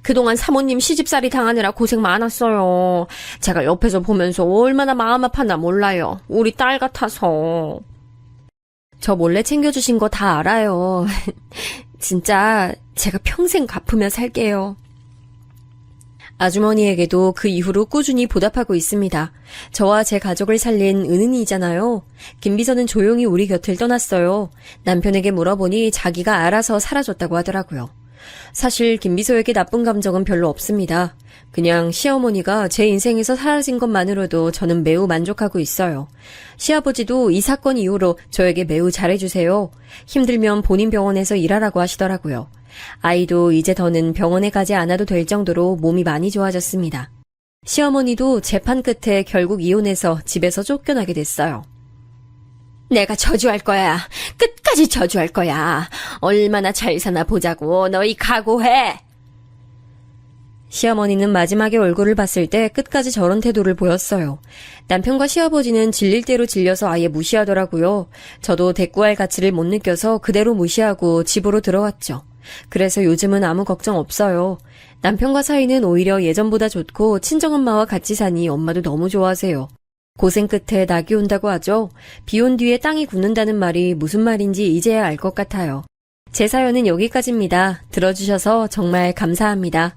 그동안 사모님 시집살이 당하느라 고생 많았어요. 제가 옆에서 보면서 얼마나 마음 아팠나 몰라요. 우리 딸 같아서. 저 몰래 챙겨주신 거 다 알아요. 진짜 제가 평생 갚으며 살게요. 아주머니에게도 그 이후로 꾸준히 보답하고 있습니다. 저와 제 가족을 살린 은은이잖아요. 김비서는 조용히 우리 곁을 떠났어요. 남편에게 물어보니 자기가 알아서 사라졌다고 하더라고요. 사실 김비서에게 나쁜 감정은 별로 없습니다. 그냥 시어머니가 제 인생에서 사라진 것만으로도 저는 매우 만족하고 있어요. 시아버지도 이 사건 이후로 저에게 매우 잘해주세요. 힘들면 본인 병원에서 일하라고 하시더라고요. 아이도 이제 더는 병원에 가지 않아도 될 정도로 몸이 많이 좋아졌습니다. 시어머니도 재판 끝에 결국 이혼해서 집에서 쫓겨나게 됐어요. 내가 저주할 거야. 끝까지 저주할 거야. 얼마나 잘 사나 보자고. 너희 각오해. 시어머니는 마지막에 얼굴을 봤을 때 끝까지 저런 태도를 보였어요. 남편과 시아버지는 질릴 대로 질려서 아예 무시하더라고요. 저도 대꾸할 가치를 못 느껴서 그대로 무시하고 집으로 들어왔죠. 그래서 요즘은 아무 걱정 없어요. 남편과 사이는 오히려 예전보다 좋고 친정엄마와 같이 사니 엄마도 너무 좋아하세요. 고생 끝에 낙이 온다고 하죠. 비 온 뒤에 땅이 굳는다는 말이 무슨 말인지 이제야 알 것 같아요. 제 사연은 여기까지입니다. 들어주셔서 정말 감사합니다.